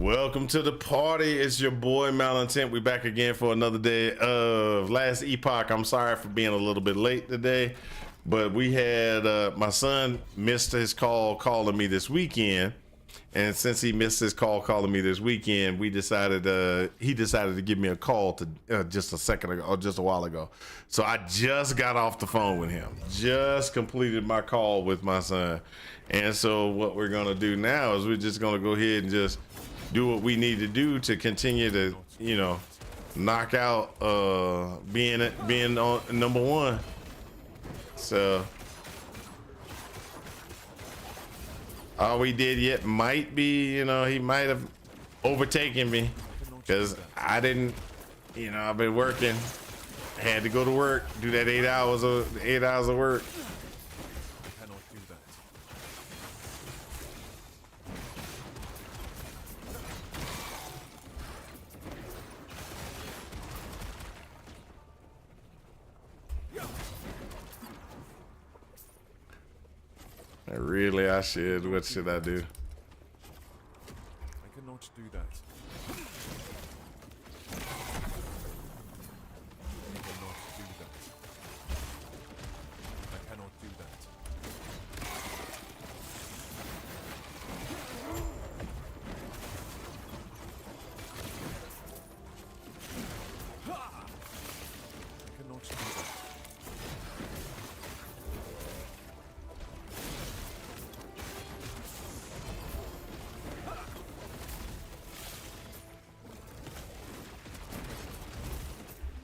Welcome to the party. It's your boy Malintent. We back again for another day of Last Epoch. I'm sorry for being a little bit late today, but we had my son missed his call calling me this weekend, and since he missed his call calling me this weekend, we decided he decided to give me a call to just a second ago, or just a while ago. So I just got off the phone with him, just completed my call with my son, and so what we're gonna do now is we're just gonna go ahead and just do what we need to do to continue to, you know, knock out being on number one. So all we did yet might be, you know, he might have overtaken me because I didn't, you know, I've been working, had to go to work, do that 8 hours of work. Really, I should. What should I do? I cannot do that. I cannot do that. I cannot do that. I cannot do that.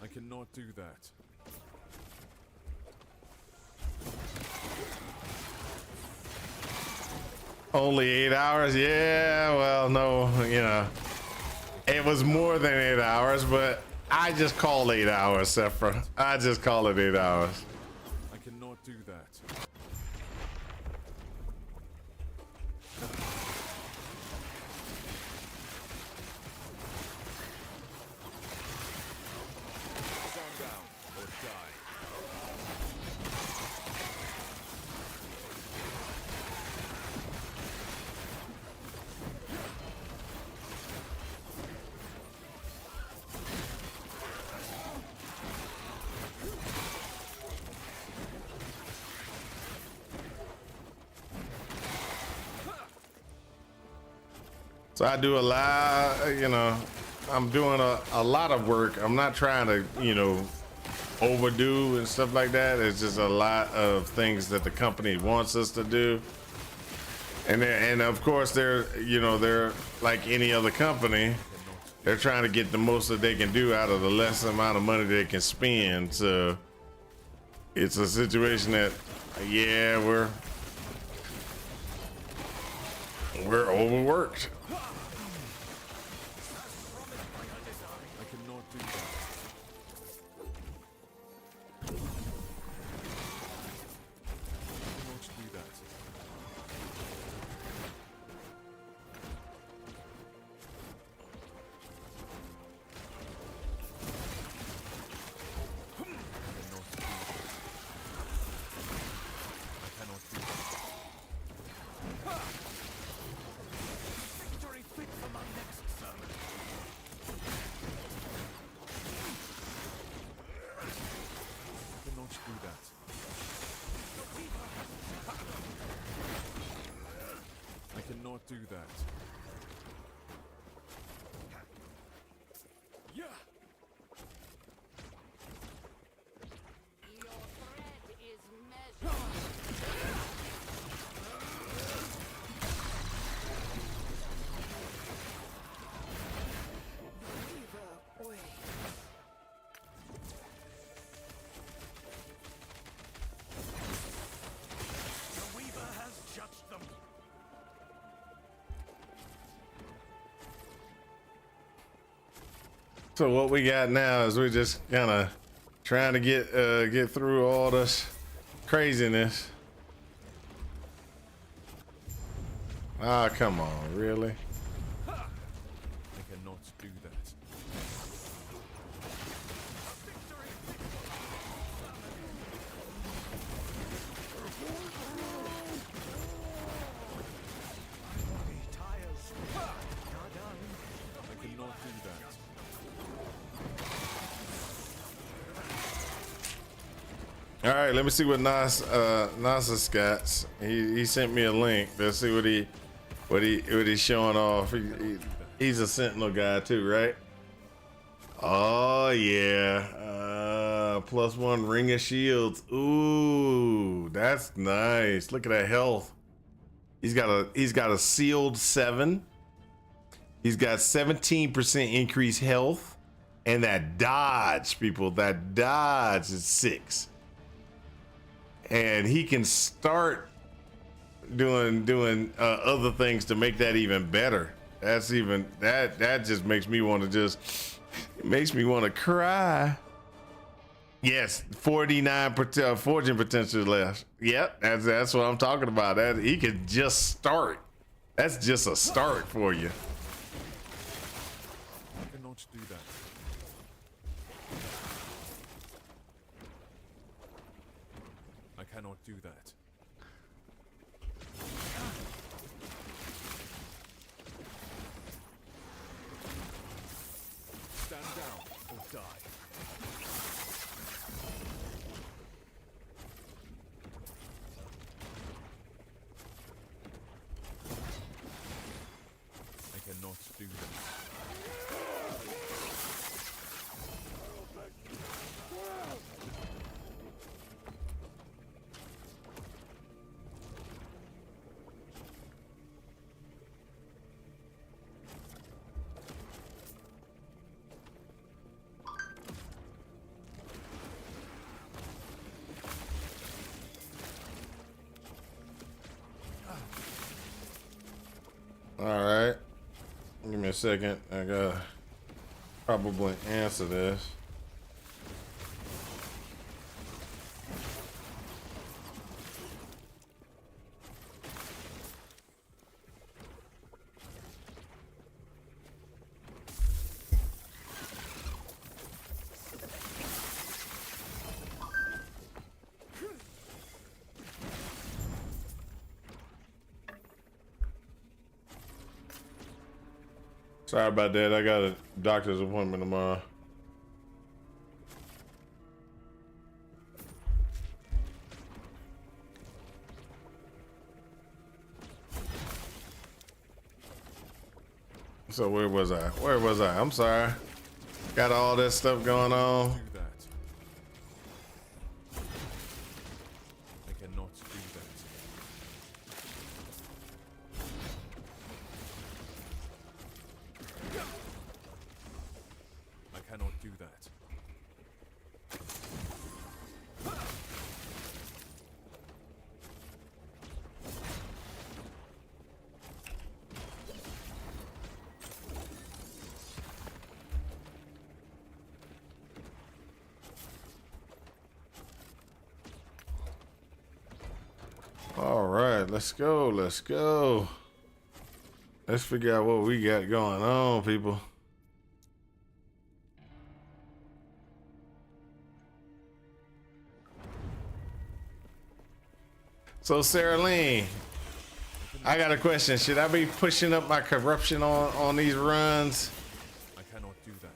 I cannot do that. Only 8 hours? Yeah, well, no, you know, it was more than 8 hours, but I just call 8 hours, Sephra. I just call it 8 hours. I cannot do that. Stand down or die. So I do a lot, you know, I'm doing a lot of work. I'm not trying to, you know, overdo and stuff like that. It's just a lot of things that the company wants us to do. And of course they're like any other company. They're trying to get the most that they can do out of the less amount of money they can spend. So it's a situation that, yeah, we're overworked. I cannot do that. I cannot do that. I cannot do that. Victory fit for my next sermon. I cannot do that. I cannot do that. Yeah. Your thread is measured. The Weaver has judged them. So what we got now is we're just kind of trying to get through all this craziness. Ah, come on, really? I cannot do that. Tires. All right, let me see what Nas's got. He sent me a link. Let's see what he's showing off. He's a Sentinel guy too, right? Oh yeah. +1 ring of shields. Ooh, that's nice. Look at that health. He's got a sealed 7. He's got 17% increased health, and that dodge, people. That dodge is 6. And he can start doing other things to make that even better. That's even that just makes me want to cry. Yes, 49 forging potential left. Yep, that's what I'm talking about. That he could just start. That's just a start for you. I cannot do that. I cannot do that. Stand down or die. I cannot do that. All right, give me a second. I gotta probably answer this. Sorry about that. I got a doctor's appointment tomorrow. So where was I? I'm sorry. Got all this stuff going on. Do that. I cannot do that. I cannot do that. All right, let's go. Let's figure out what we got going on, people. So Sarah Lynn, I got a question. Should I be pushing up my corruption on these runs? I cannot do that.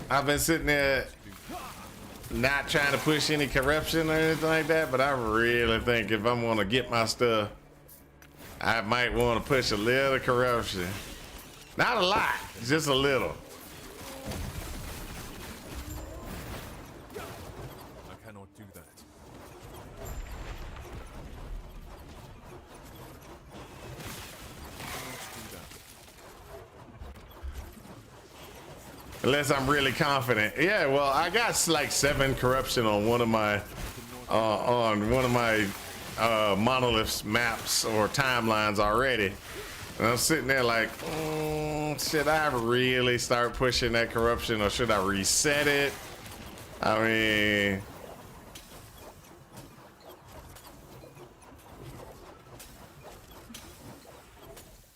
I've been sitting there not trying to push any corruption or anything like that, but I really think if I'm gonna get my stuff, I might want to push a little corruption. Not a lot, just a little. I cannot do that. I cannot do that. Unless I'm really confident. Yeah, well, I got like 7 corruption on one of my monoliths maps or timelines already. And I'm sitting there like, should I really start pushing that corruption or should I reset it? I mean, I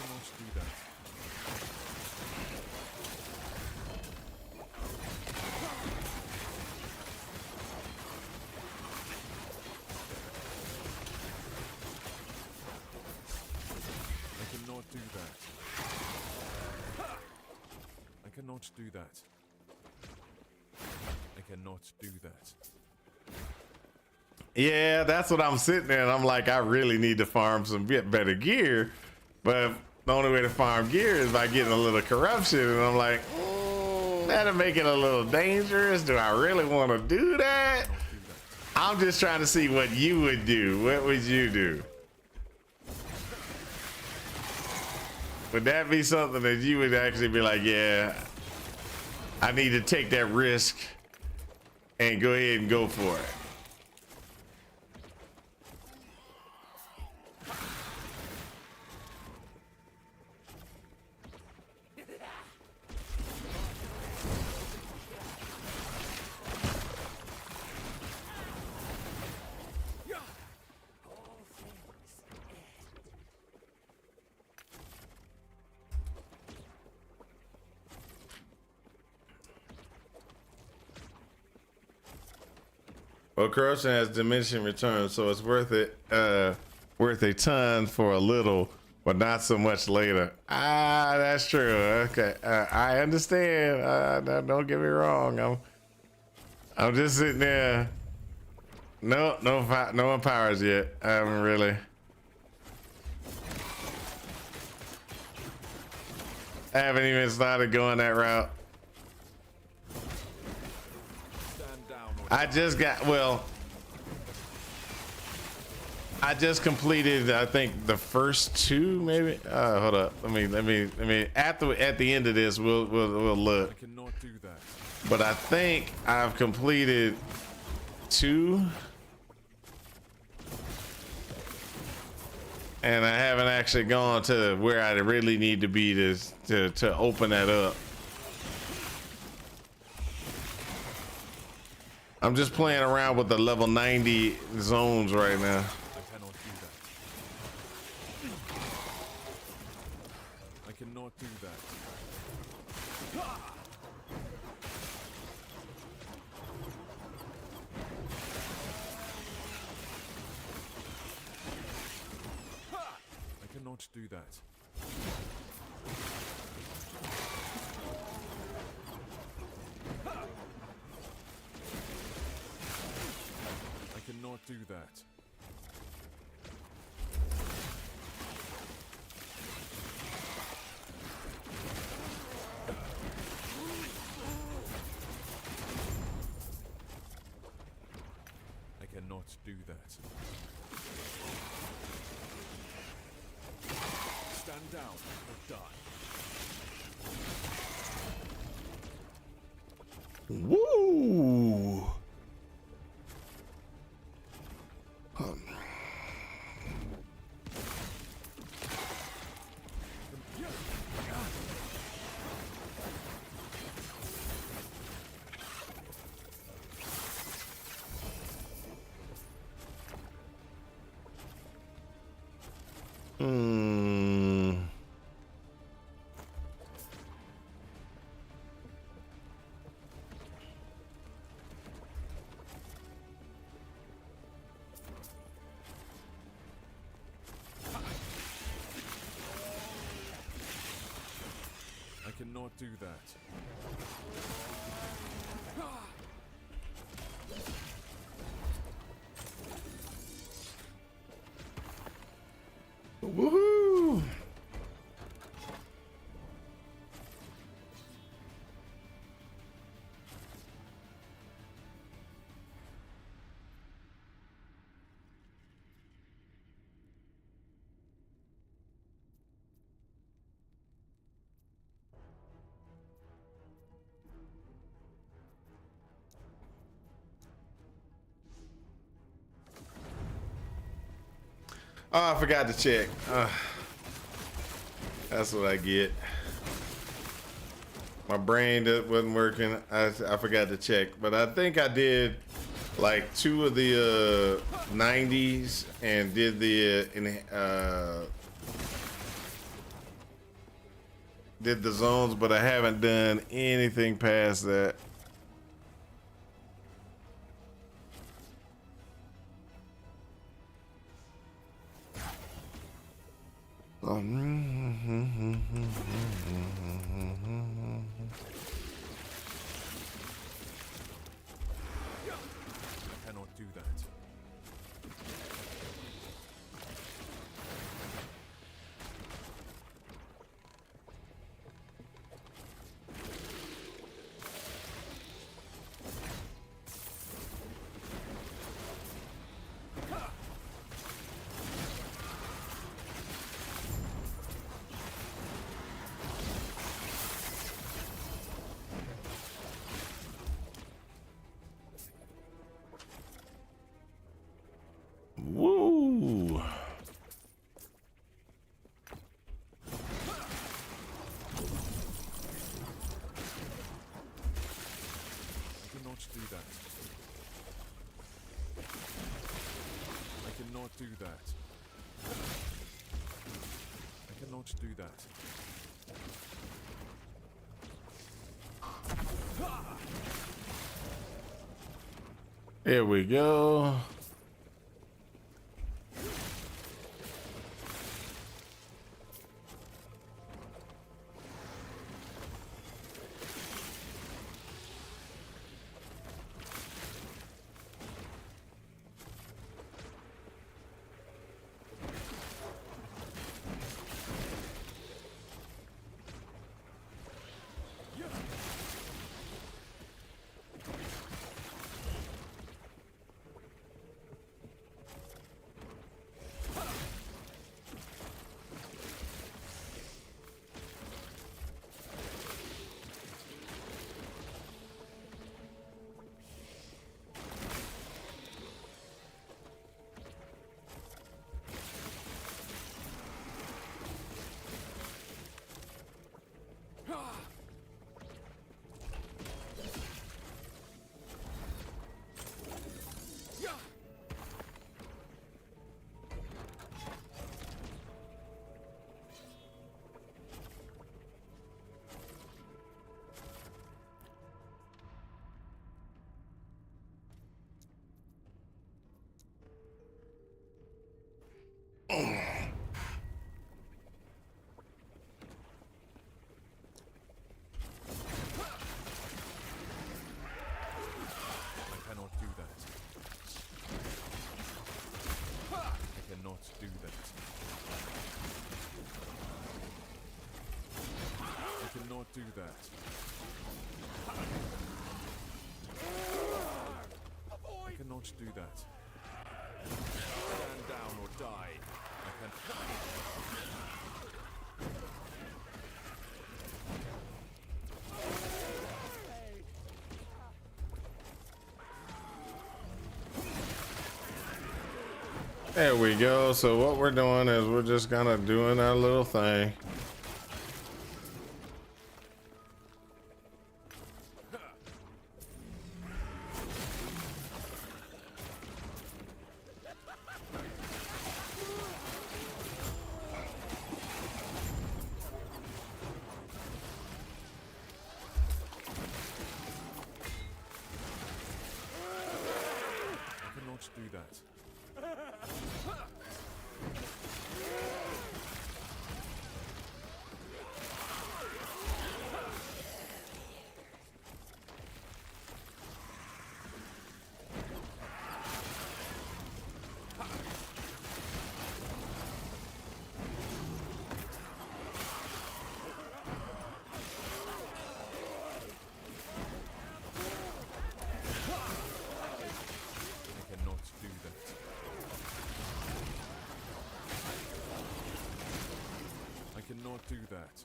cannot do that. I cannot do that. cannot do that. I cannot do that. Yeah, that's what I'm sitting there and I'm like, I really need to farm some better gear. But the only way to farm gear is by getting a little corruption. And I'm like, that'll make it a little dangerous. Do I really want to do that? I'm just trying to see what you would do. What would you do? Would that be something that you would actually be like, yeah, I need to take that risk and go ahead and go for it? Well, corruption has diminishing returns, so it's worth it. Worth a ton for a little, but not so much later. Ah, that's true. Okay, I understand. Don't get me wrong. I'm just sitting there. No empowers yet. I haven't really. I haven't even started going that route. I just got, well, I just completed, I think, the first two, maybe. Hold up. Let me. At the end of this, we'll look. I cannot do that. But I think I've completed two, and I haven't actually gone to where I really need to be to open that up. I'm just playing around with the level 90 zones right now. I cannot do that. I cannot do that. I cannot do that. I cannot do that. I cannot do that. Stand down or die. Woo! I cannot do that. Woohoo! Oh, I forgot to check. That's what I get. My brain wasn't working. I forgot to check, but I think I did like 2 of the 90s and did the did the zones, but I haven't done anything past that. do that. I cannot do that. I cannot do that. Here we go. I cannot do that. I cannot do that. I cannot do that. I cannot do that. Stand down or die. I can. There we go. So what we're doing is we're just kind of doing our little thing. I cannot do that. I cannot do that. I cannot do that.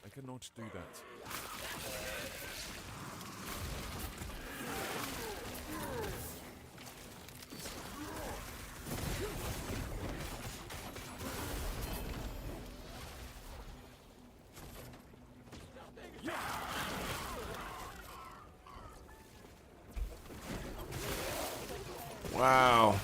I cannot do that. Wow.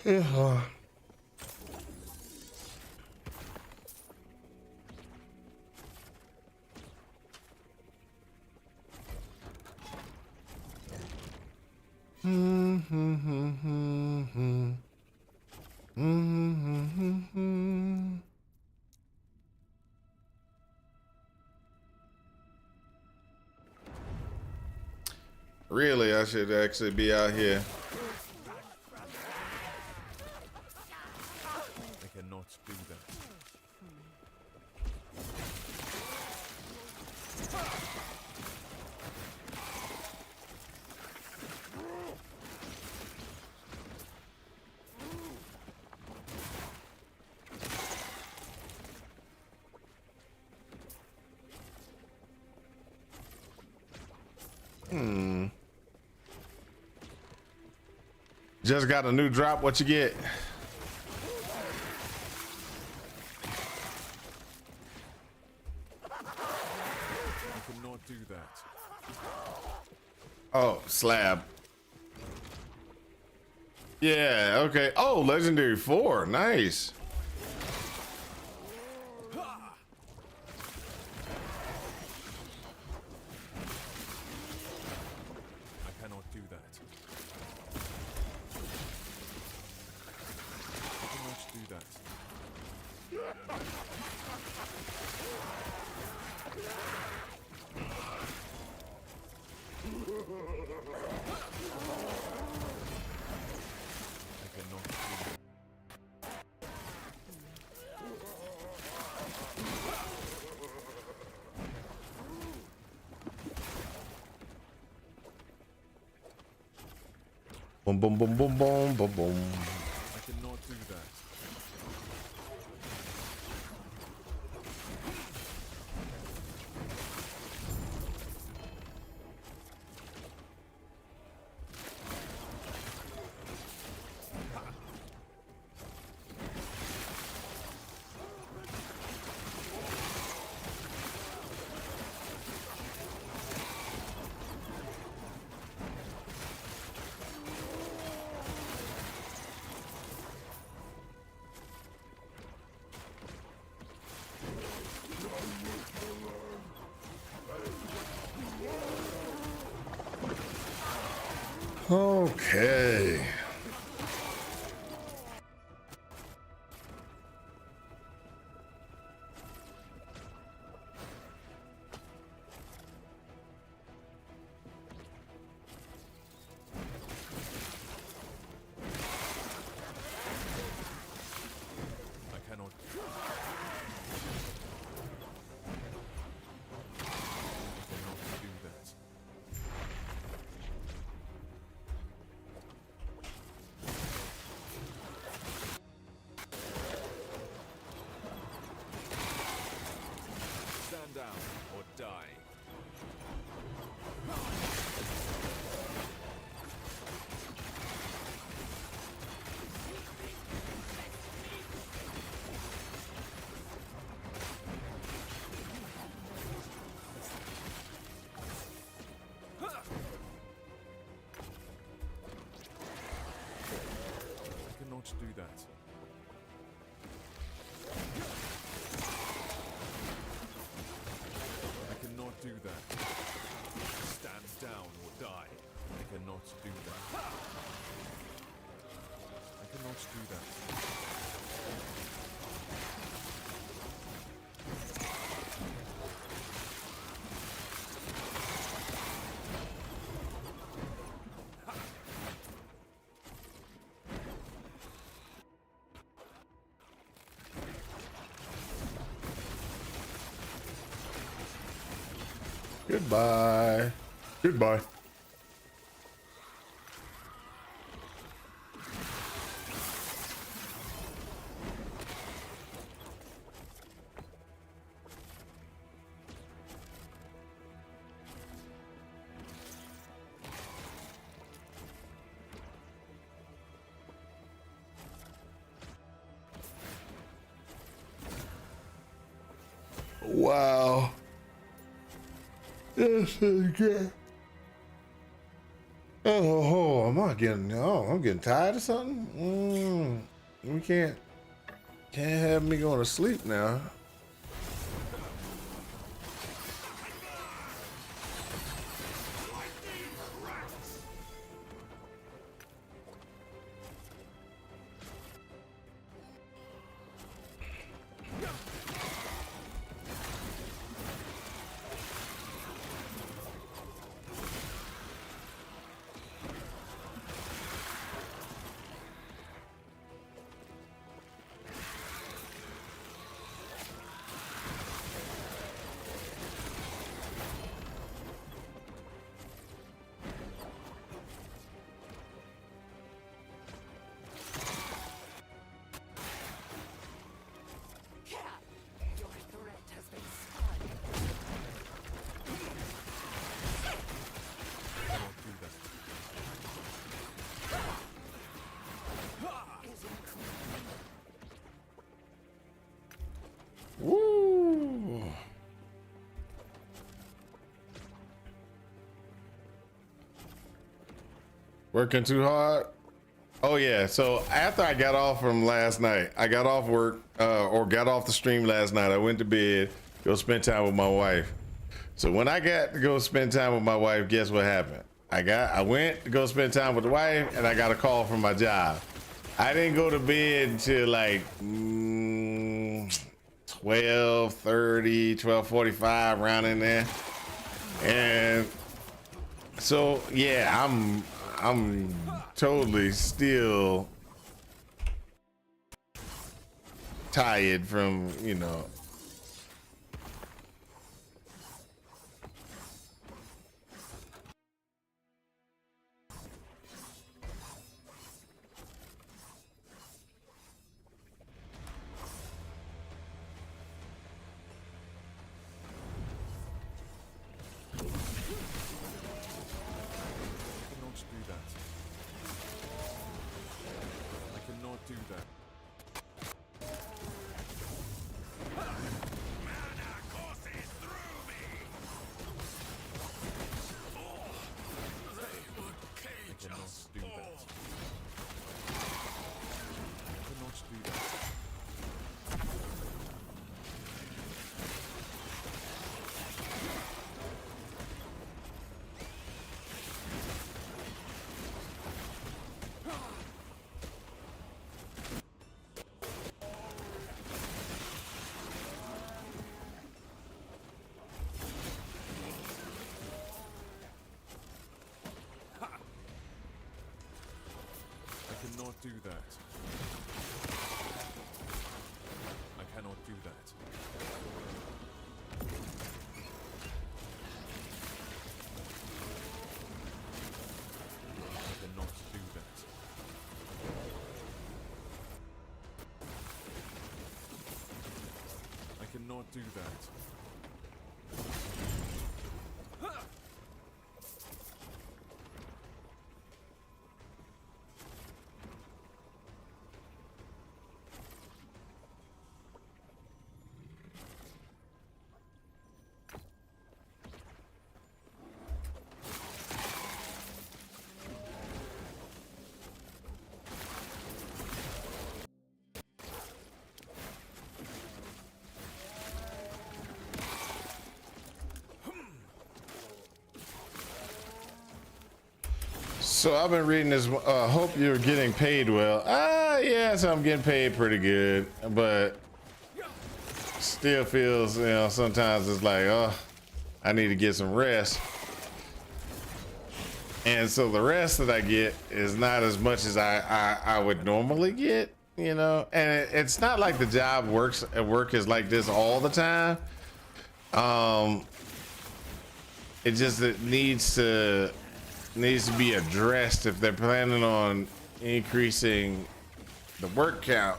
Yeah. Really, I should actually be out here. I cannot do that. Just got a new drop. What you get? I cannot do that. Oh, slab. Yeah, okay. Oh, legendary 4. Nice. I cannot do that. I cannot do that. I cannot do that. Boom, boom, boom, boom, boom, boom, boom. I cannot do that. Okay. I cannot. I cannot do that. Stand down or die. I cannot do that. I cannot do that. Stand down or die. I cannot do that. I cannot do that. Goodbye. Goodbye. Wow. This is good. Oh, am I getting? Oh, I'm getting tired or something. We can't have me going to sleep now. Your threat has been spotted. Is incredible. Woo! Working too hard? Oh yeah. So after I got off from last night, I got off work or got off the stream last night. I went to bed, go spend time with my wife. So when I got to go spend time with my wife, guess what happened? I went to go spend time with the wife, and I got a call from my job. I didn't go to bed until like 12:30, 12:45, around in there. And so yeah, I'm totally still tired from, you know. I cannot do that. Mana courses through me. They would cage cannot us do all. that. I cannot do that. I cannot do that. I cannot do that. I cannot do that. I cannot do that. So I've been reading this. Hope you're getting paid well. Yes, I'm getting paid pretty good, but still feels, you know, sometimes it's like, oh, I need to get some rest. And so the rest that I get is not as much as I would normally get, you know. And it's not like the job work is like this all the time. It needs to be addressed if they're planning on increasing the work count.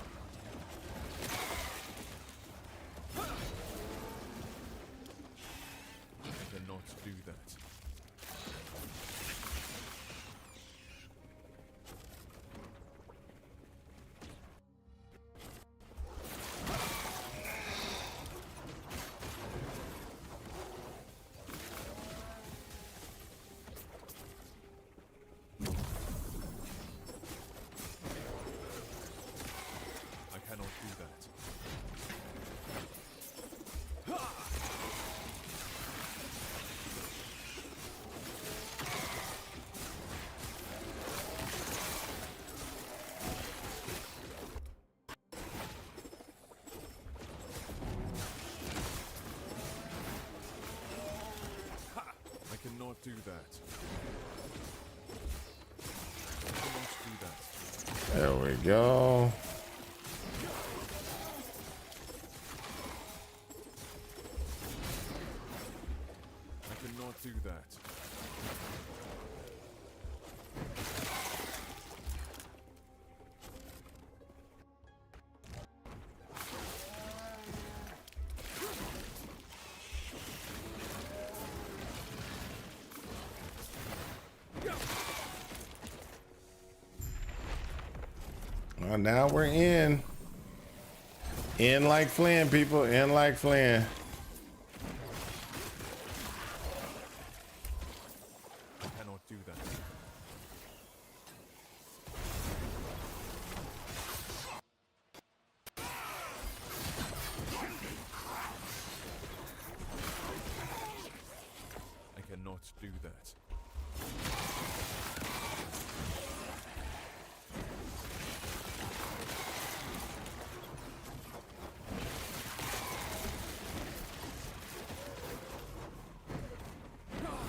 I cannot do that. do that. I cannot do that. There we go. I cannot do that. Well, now we're in. In like Flynn, people. In like Flynn. I cannot do that. I cannot do that.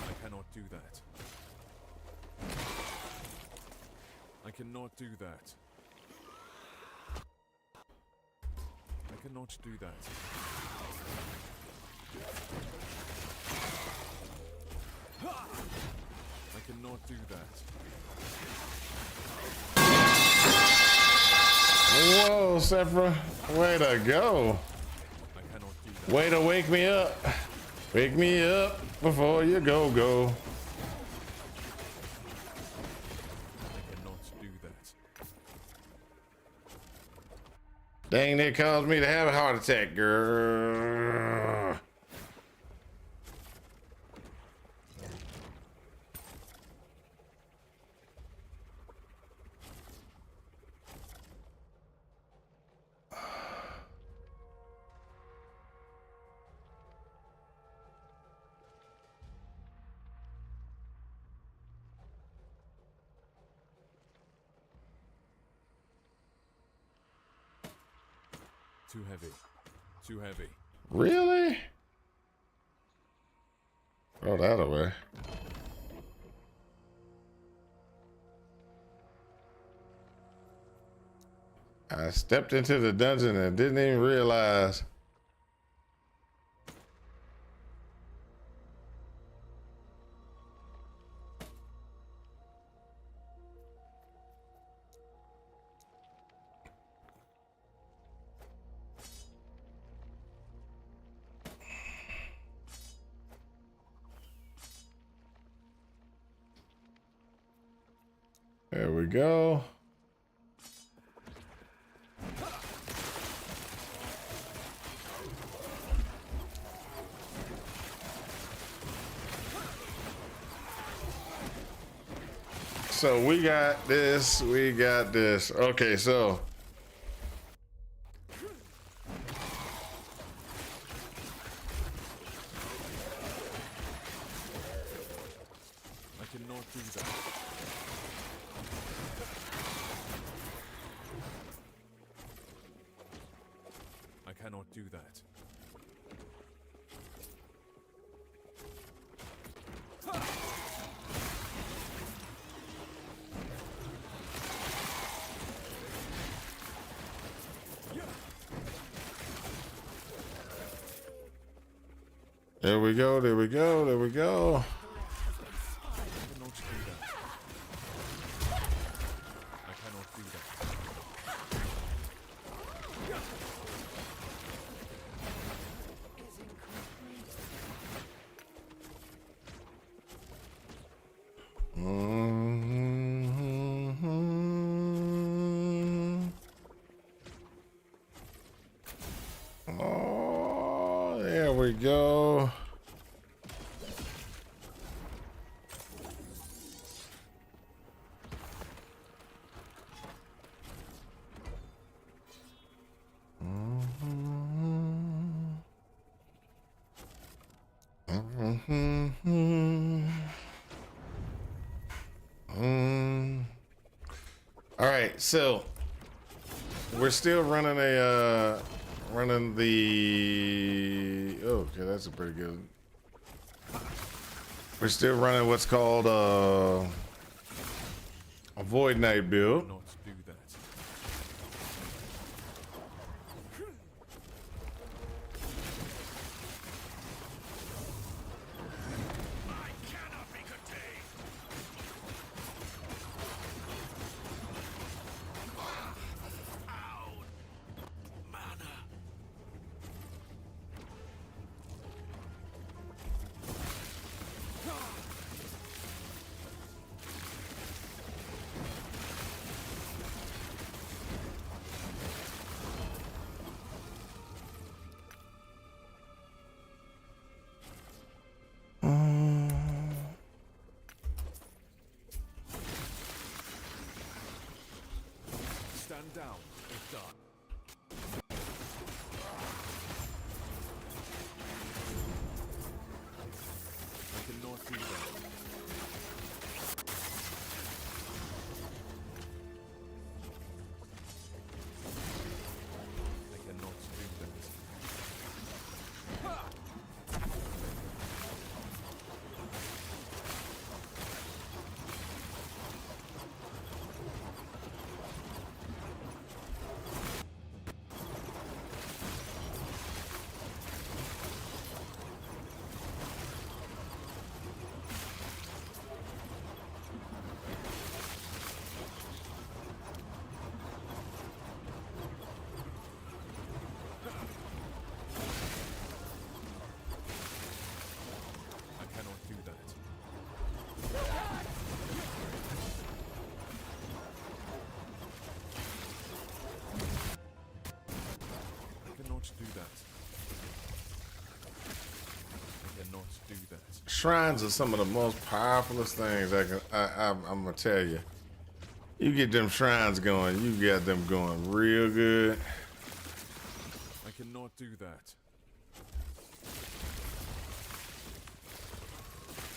I cannot do that. I cannot do that. I cannot do that. I cannot do that. Whoa, Sephra. Way to go. I cannot do that. Way to wake me up. Wake me up before you go. I cannot do that. Dang, they caused me to have a heart attack, girl. Too heavy. Too heavy. Really? Throw that away. I stepped into the dungeon and didn't even realize. There we go. So we got this, Okay, so I cannot do that. I cannot do that. there we go. I cannot do that. I cannot do that. Is incomplete. Oh, there we go. All right, so we're still running running the. Okay, that's a pretty good. We're still running what's called a Void Knight build. Not do that. I cannot be contained. Out. Mana. Stand down or die. I cannot do that. I cannot do that. I cannot do that. I cannot do that. I cannot do that. Shrines are some of the most powerfulest things I'm gonna tell you. You get them shrines going, you got them going real good. I cannot do that.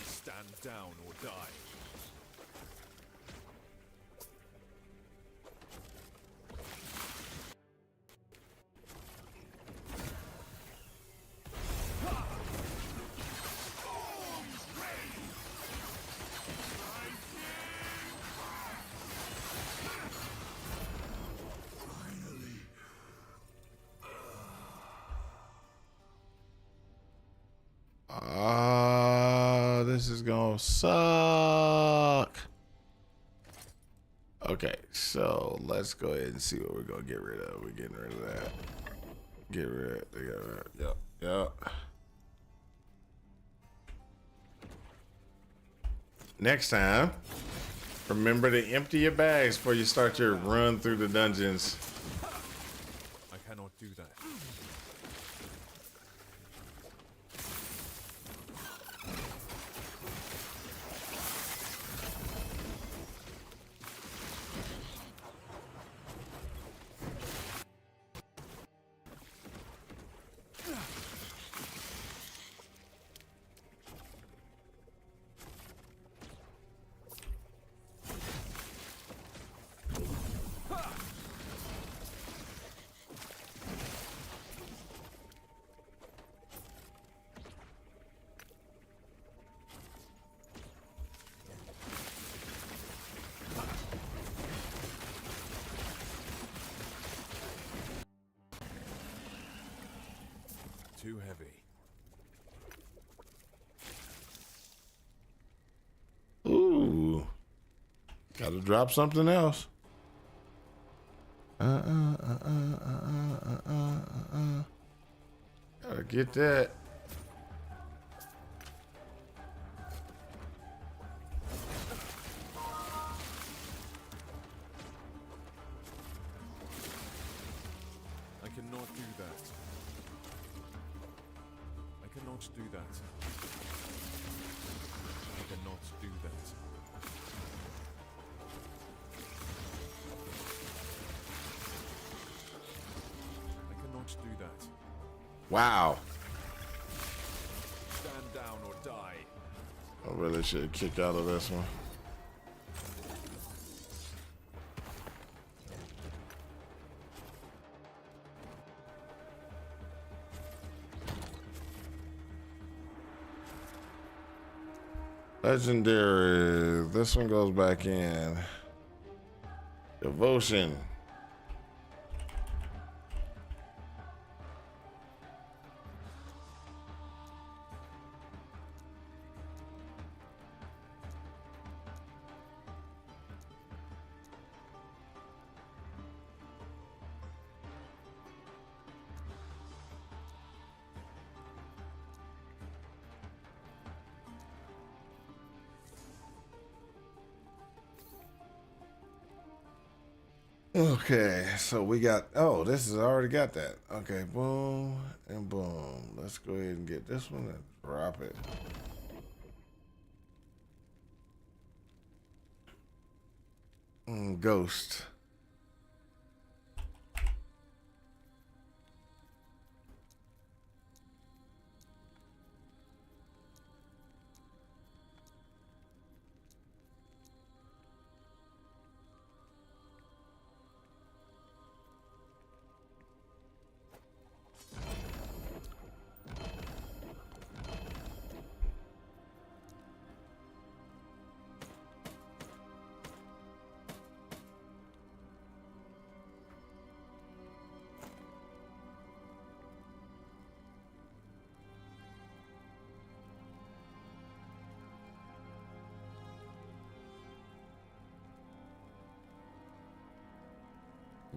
Stand down or die. This is gonna suck. Okay, so let's go ahead and see what we're gonna get rid of. We're getting rid of that. Get rid of that. Yep, yep. Next time, remember to empty your bags before you start your run through the dungeons. I cannot do that. Too heavy. Ooh. Gotta drop something else. Gotta get that. I cannot do that. I cannot do that. I cannot do that. I cannot do that. Wow. Stand down or die. I really should kick out of this one. Legendary. This one goes back in. Devotion. Okay, so we got, oh, this has already got that. Okay, boom and boom. Let's go ahead and get this one and drop it. Ghost.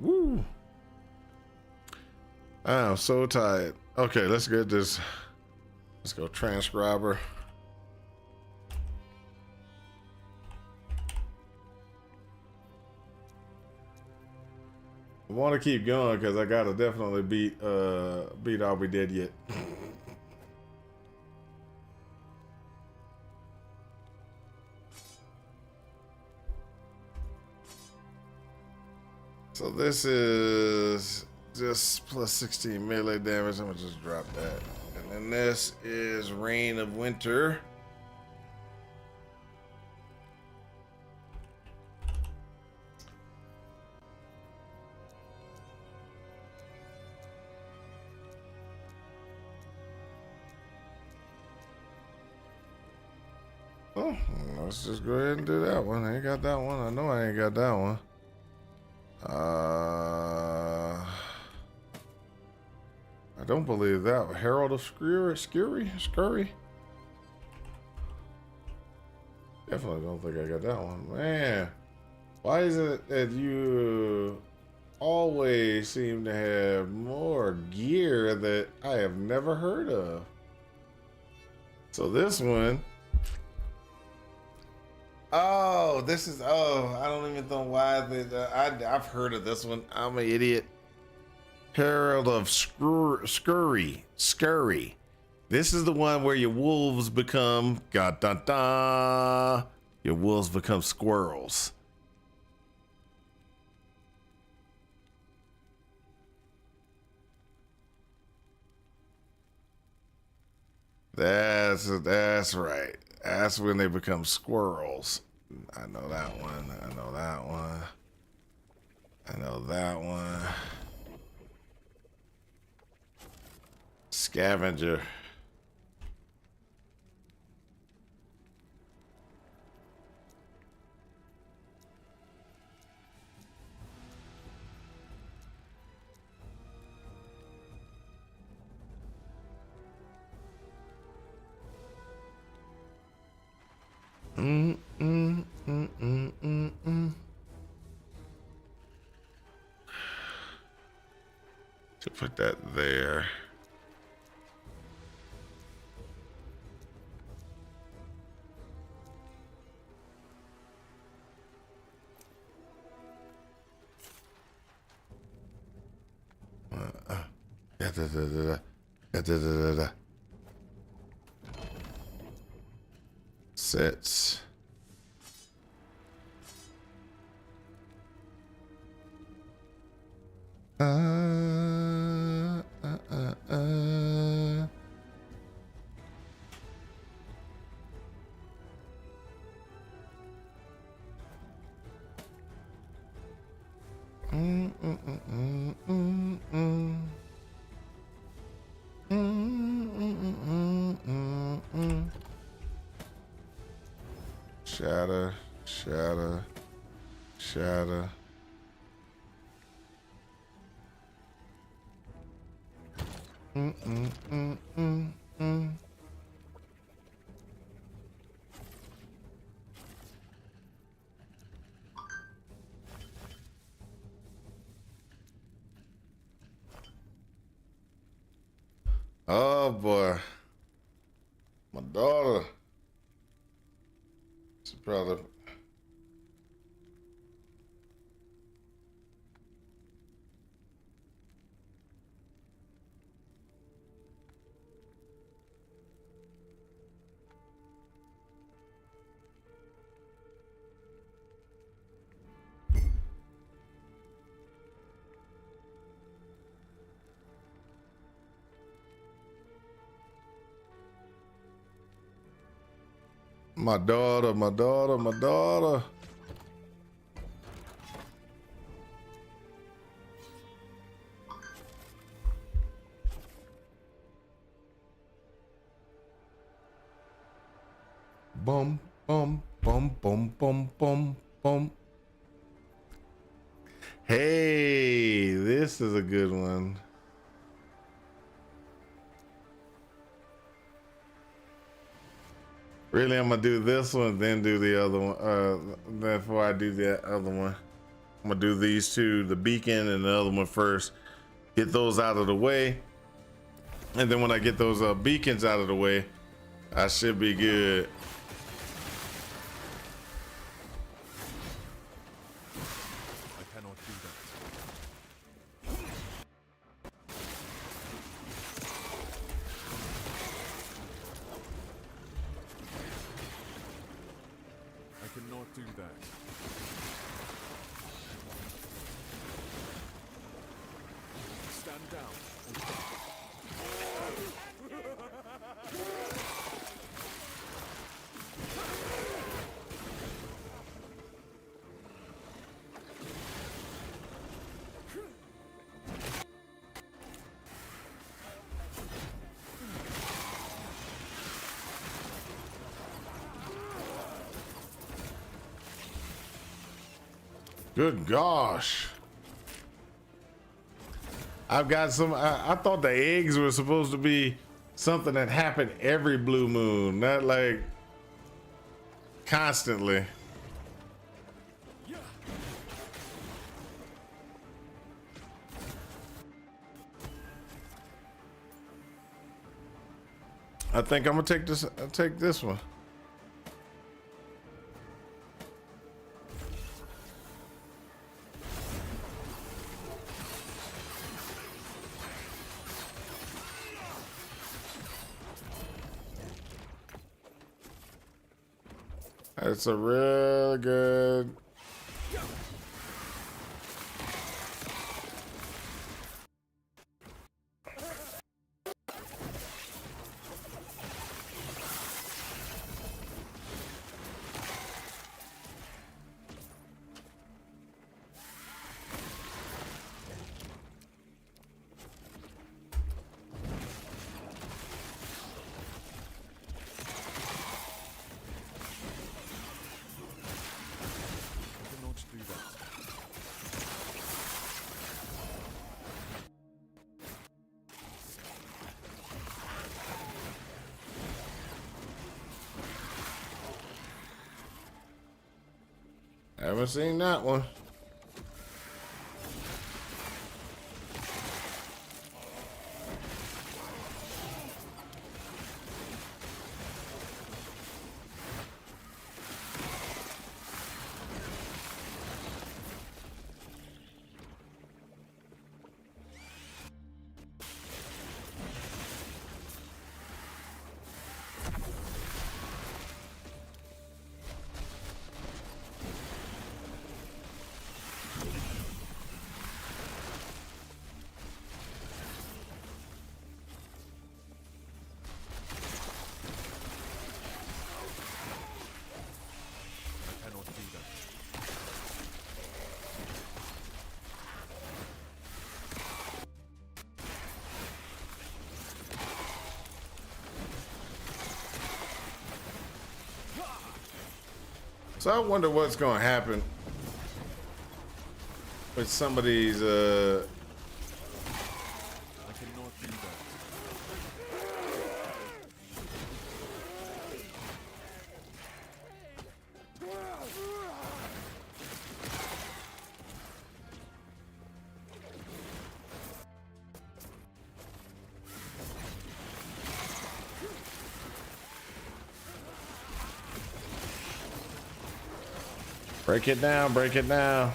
Woo. I'm so tired. Okay, let's get this. Let's go transcriber. I want to keep going because I gotta definitely beat All We Dead Yet. So this is just plus 16 melee damage. I'm gonna just drop that. And then this is Reign of Winter. Oh, let's just go ahead and do that one. I ain't got that one. I know I ain't got that one. I don't believe that. Herald of Scurry? Definitely don't think I got that one. Man, why is it that you always seem to have more gear that I have never heard of? So this one. Oh, this is, I don't even know why. I've heard of this one. I'm an idiot. Herald of Scurry. This is the one where your wolves become, your wolves become squirrels. That's right. That's when they become squirrels. I know that one. I know that one. I know that one. Scavenger. To put that there. Sets. Shatter, shatter, shatter. Oh boy, my daughter. She's probably. My daughter, my daughter, my daughter. Bum, bum, bum, bum, bum, bum, bum. Hey, this is a good one. Really, I'm gonna do this one, then do the other one. Before I do the other one, I'm gonna do these two, the beacon and the other one first. Get those out of the way, and then when I get those beacons out of the way, I should be good. I cannot do that. I cannot do that. Stand down or die. Good gosh. I've got some. I thought the eggs were supposed to be something that happened every blue moon, not like constantly. I think I'm gonna take this. I'll take this one. It's a real good. I cannot do that. Haven't seen that one. So I wonder what's gonna happen with some of these I cannot do that. break it down, break it down.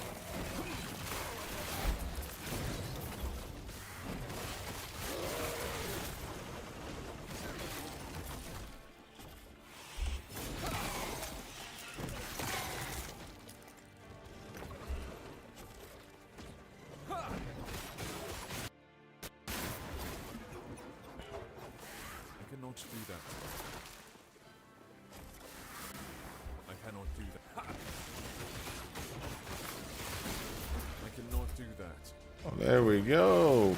I cannot do that. I cannot do that. I cannot do that. Oh, there we go.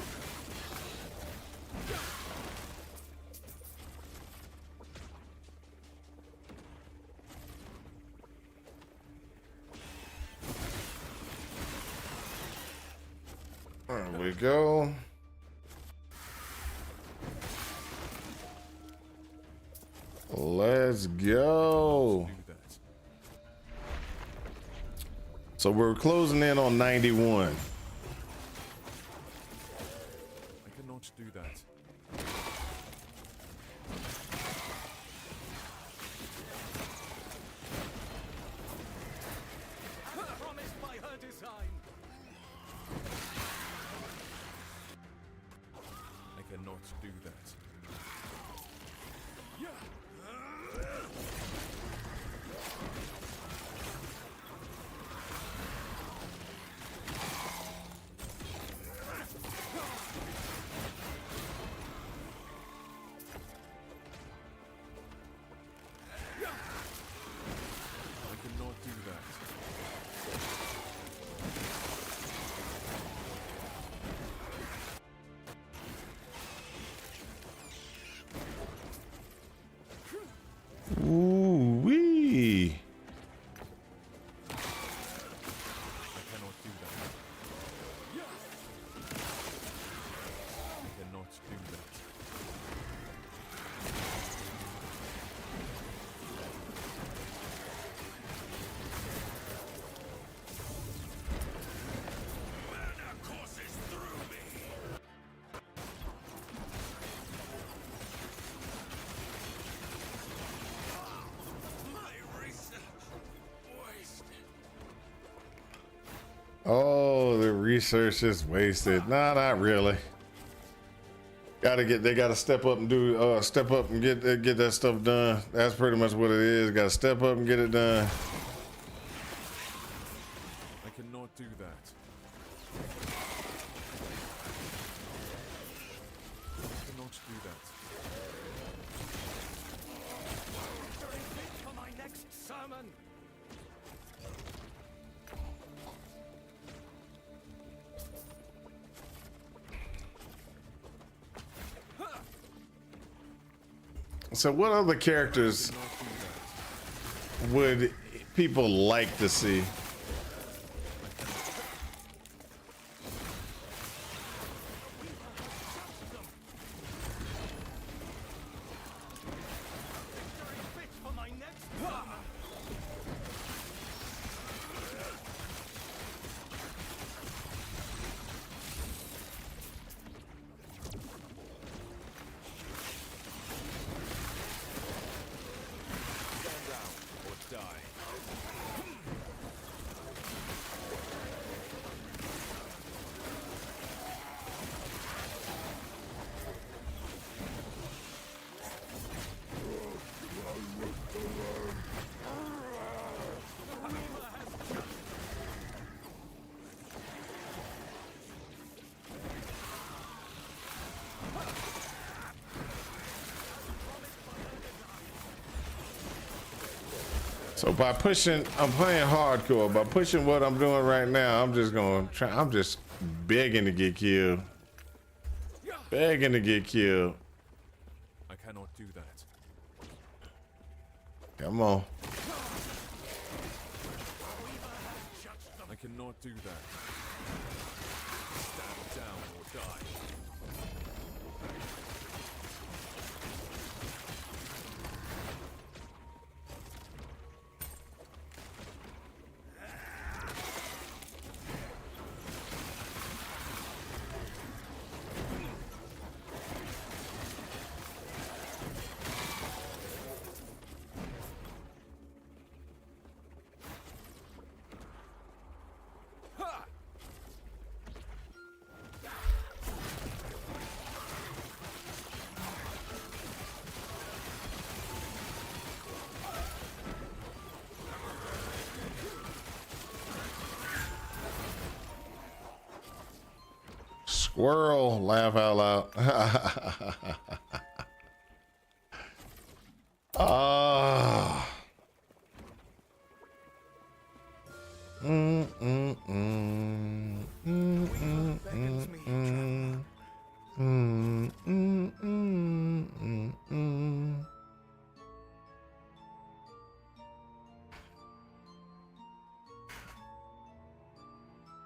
There we go. Let's go. Do that. So we're closing in on 91. I cannot do that. As promised by her design. I cannot do that. I cannot do that. Ooh wee. I cannot do that. I cannot do that. Mana courses through me. My research wasted. Oh, the research is wasted. Nah, not really. They gotta step up and step up and get that stuff done. That's pretty much what it is. Gotta step up and get it done. I cannot do that. I cannot do that. For my next sermon. So what other characters would people like to see? For my next. Stand down or die. So by pushing, I'm playing hardcore. By pushing what I'm doing right now, I'm just gonna try. I'm just begging to get killed. Begging to get killed. I cannot do that. Come on. cannot do that. Stand down or die. Squirrel, laugh out loud. Ah.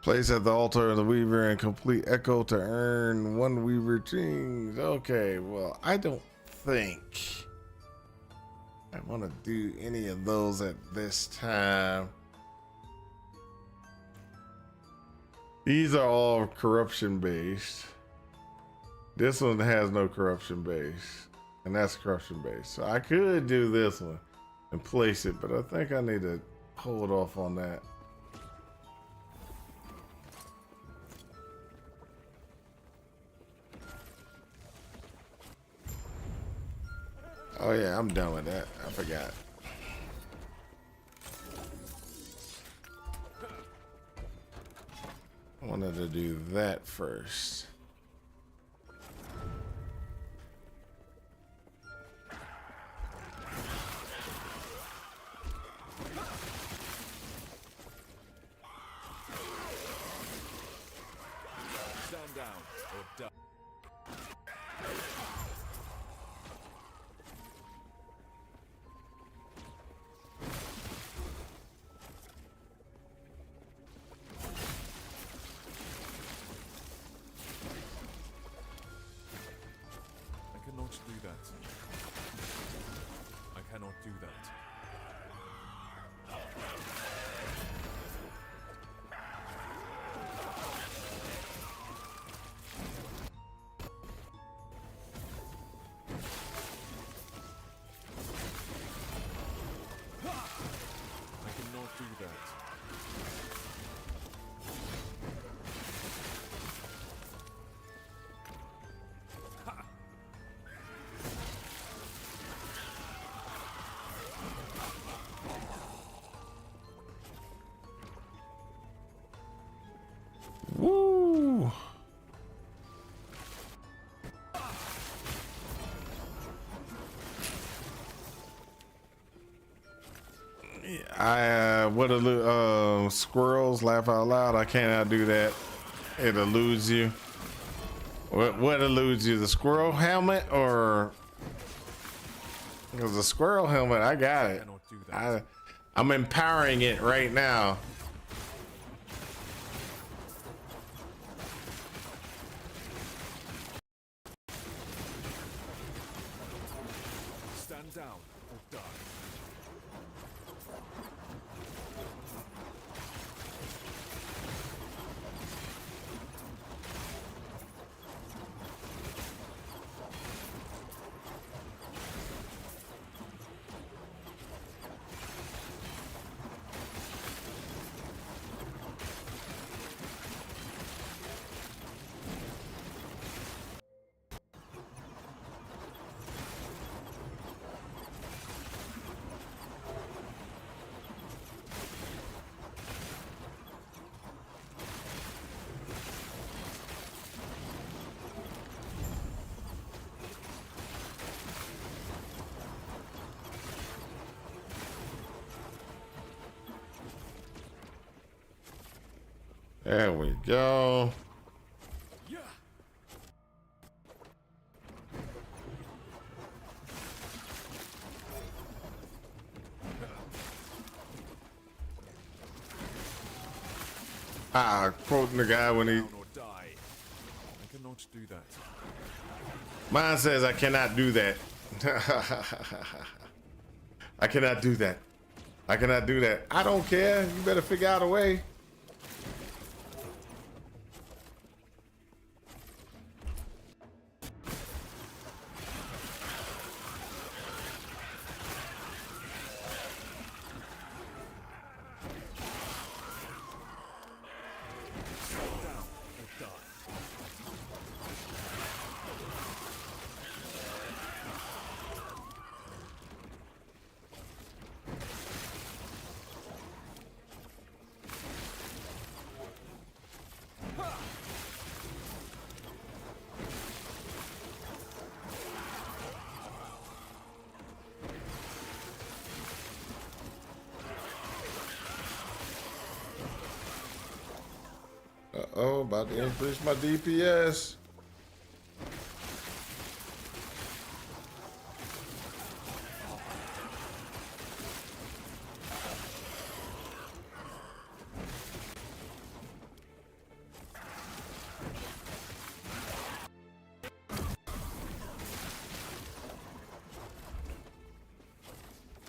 Place at the altar of the Weaver and complete Echo to earn 1 Weaver Chings. Okay, well, I don't think I want to do any of those at this time. These are all corruption based. This one has no corruption base, and that's corruption based. So I could do this one and place it, but I think I need to hold off on that. Oh yeah, I'm done with that. I forgot. I wanted to do that first. Stand down or die. I cannot do that. I cannot do that. I cannot do that. Woo! I what squirrels laugh out loud. I cannot do that. It eludes you. What eludes you? The squirrel helmet or because the squirrel helmet? I got I it. cannot do that. I'm empowering it right now. Stand down or die. There we go. Yeah. Quoting the guy when he. Down or die. I cannot do that. Mine says I cannot do that. I cannot do that. I cannot do that. I don't care. You better figure out a way. Uh-oh, about to increase my DPS.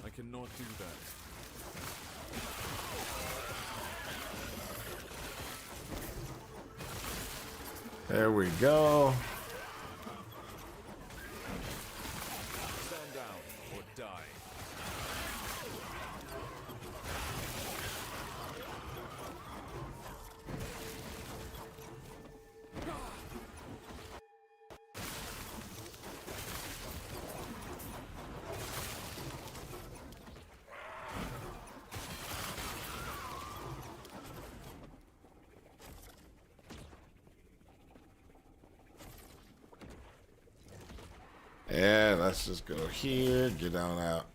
I cannot do that. There we go. Stand down or die. Yeah, let's just go here, get on out.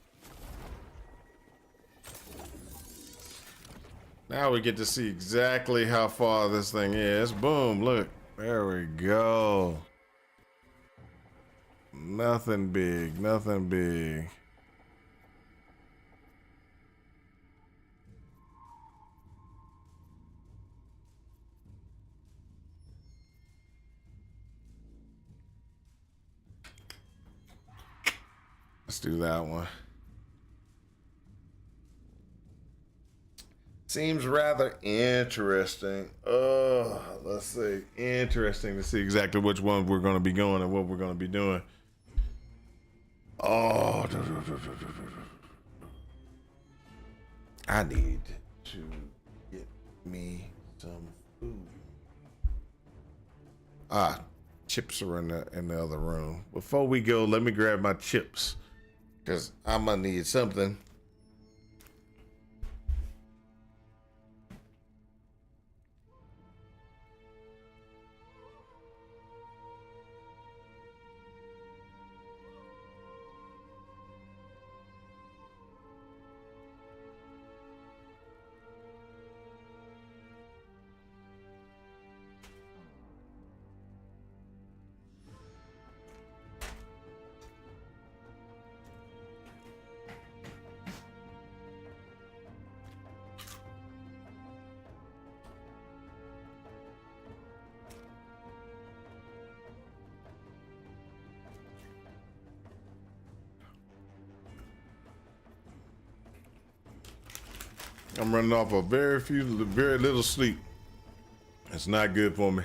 Now we get to see exactly how far this thing is. Boom, look. There we go. Nothing big, nothing big. Let's do that one. Seems rather interesting. Oh, let's see. Interesting to see exactly which one we're going to be going and what we're going to be doing. Oh, I need to get me some food. Chips are in the other room. Before we go, let me grab my chips. Because I'm going to need something. I'm running off of very little sleep. It's not good for me.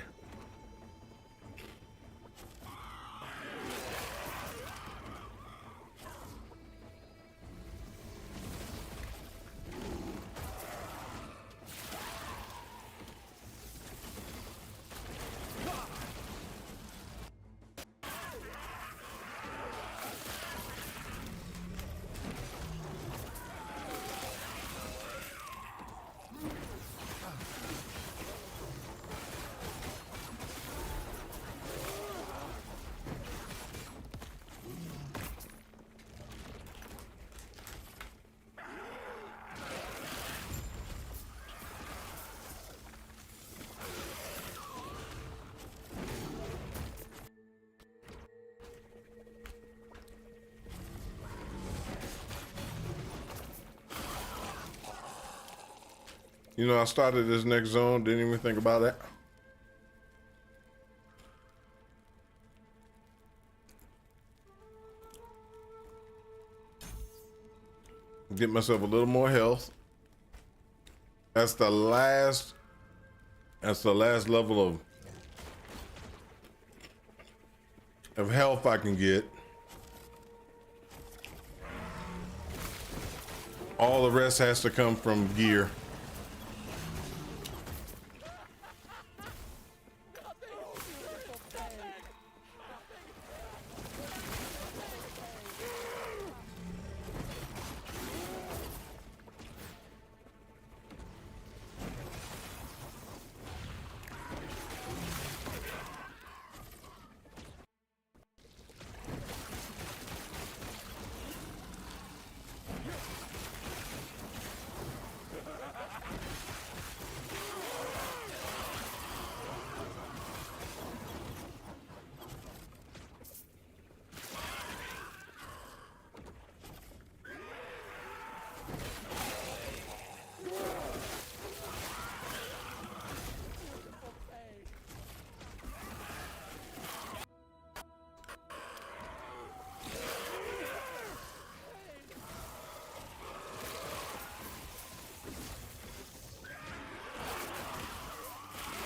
You know, I started this next zone, didn't even think about that. Get myself a little more health. That's the last level of health I can get. All the rest has to come from gear.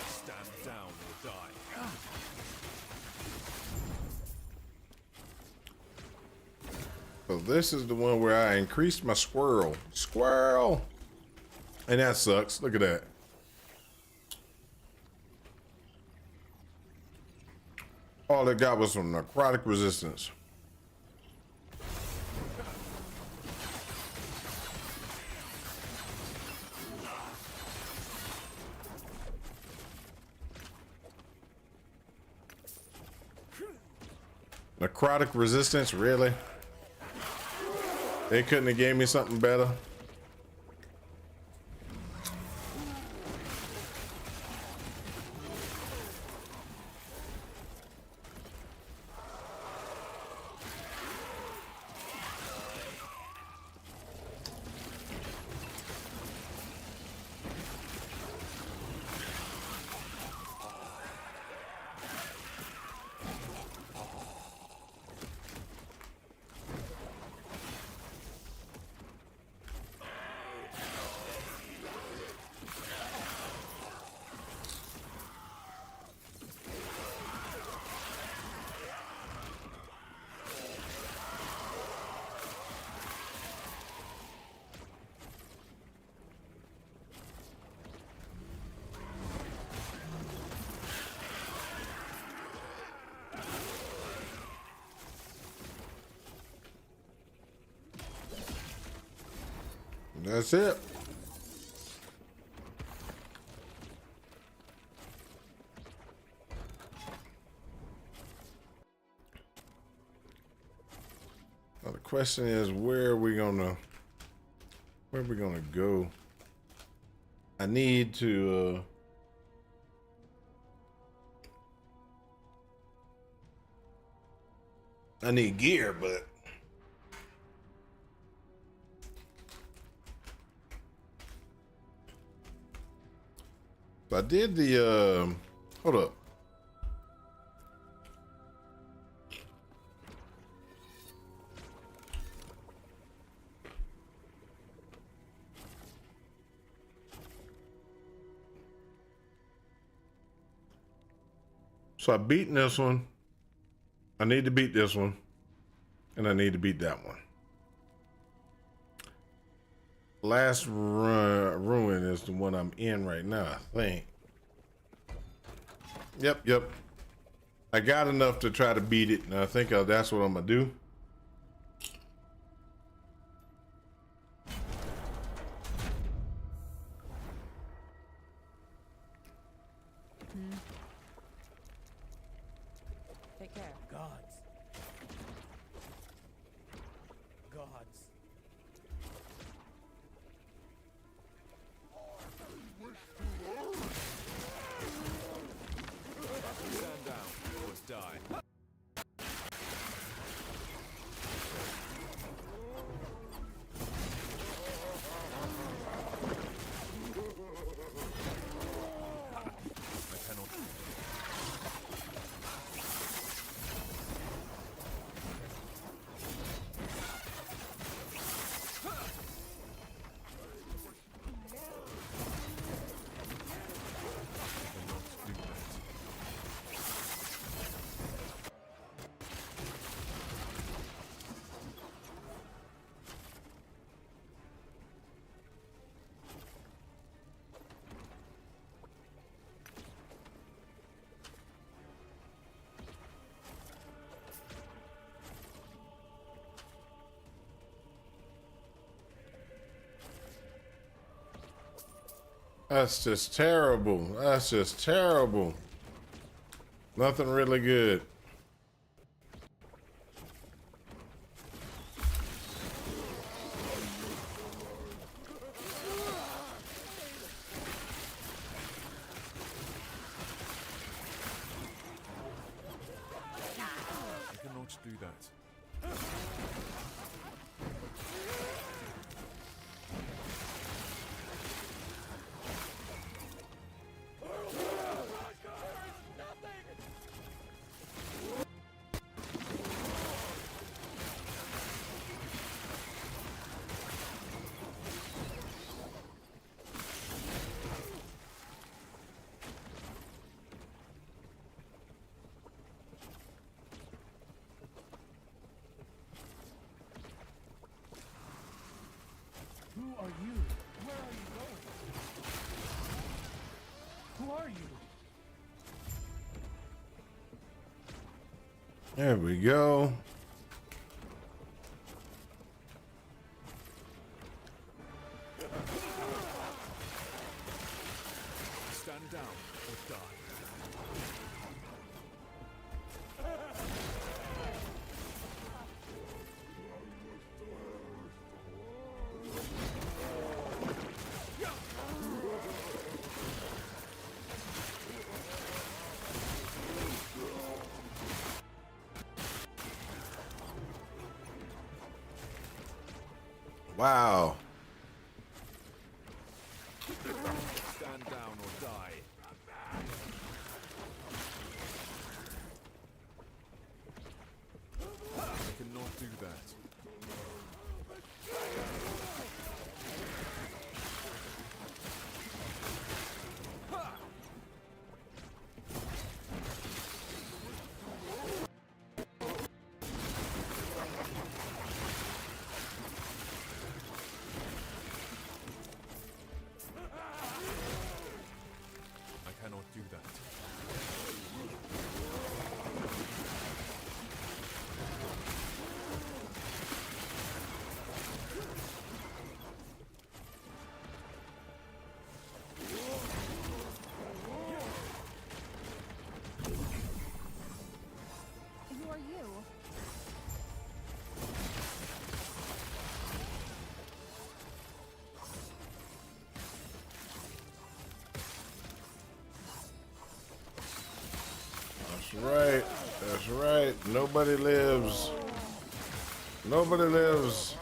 Stand down or die. So this is the one where I increased my squirrel. Squirrel! And that sucks. Look at that. All it got was some necrotic resistance. Necrotic resistance, really? They couldn't have gave me something better. That's it. Now the question is, where are we gonna go? I need to I need gear, but I did the hold up. So I beaten this one. I need to beat this one. And I need to beat that one. Last ruin is the one I'm in right now, I think. Yep. I got enough to try to beat it, and I think that's what I'm gonna do. Take care. Gods. Stand down or die. That's just terrible. That's just terrible. Nothing really good. I cannot do that. Who are you? Where are you going? Who are you? There we go. Stand down or die. Wow. Stand down or die. I cannot do that. I cannot do that. Who are you? That's right. That's right. Nobody lives. Nobody lives.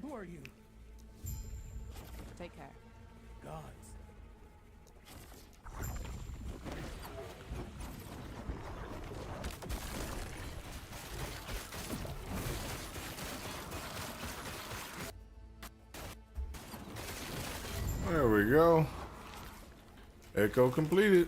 Who are you? Take care. Gods. There we go. Echo completed.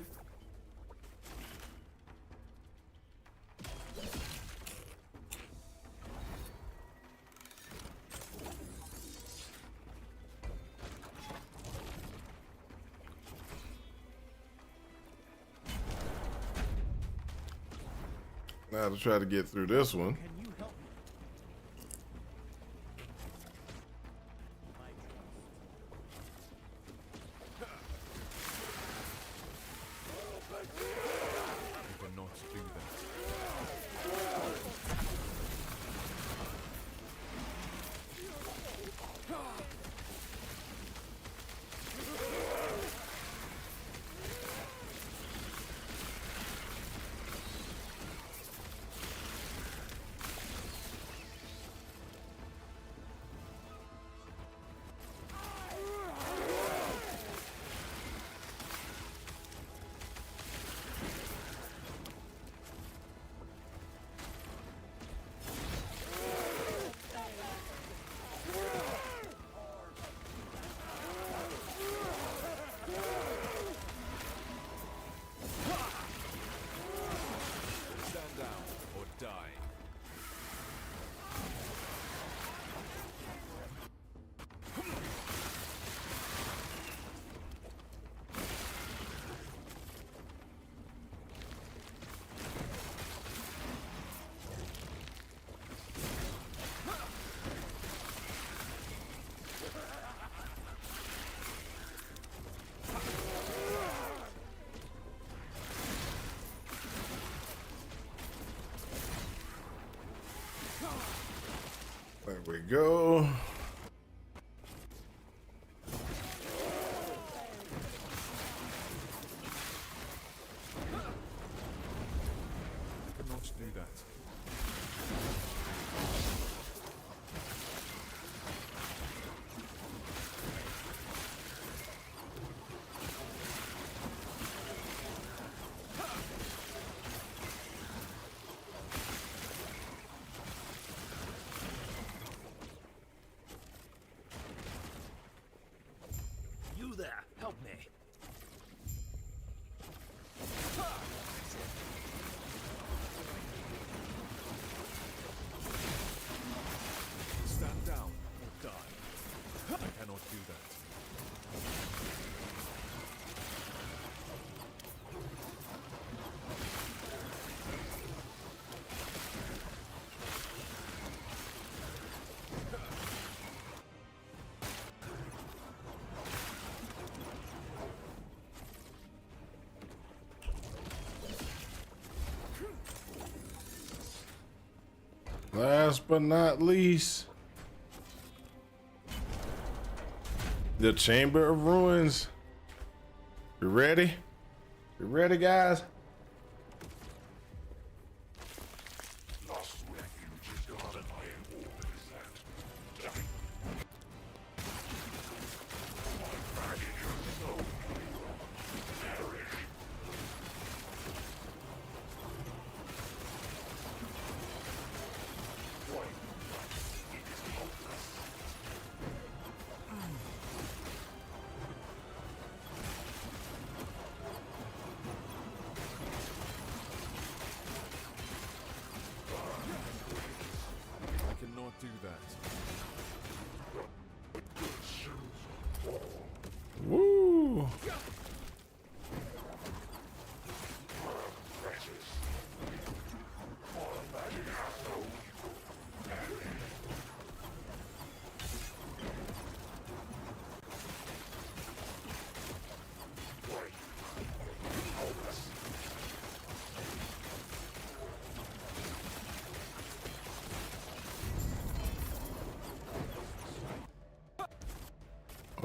Now to try to get through this one. Can you help me? I cannot do that. we go. I cannot do that. You there, help me. Stand down or die. I cannot do that. Last but not least, the Chamber of Ruins. You ready? You ready, guys? Lost refuge is gone and I am all that is left. My baggage of soul perish. I cannot do that. Woo!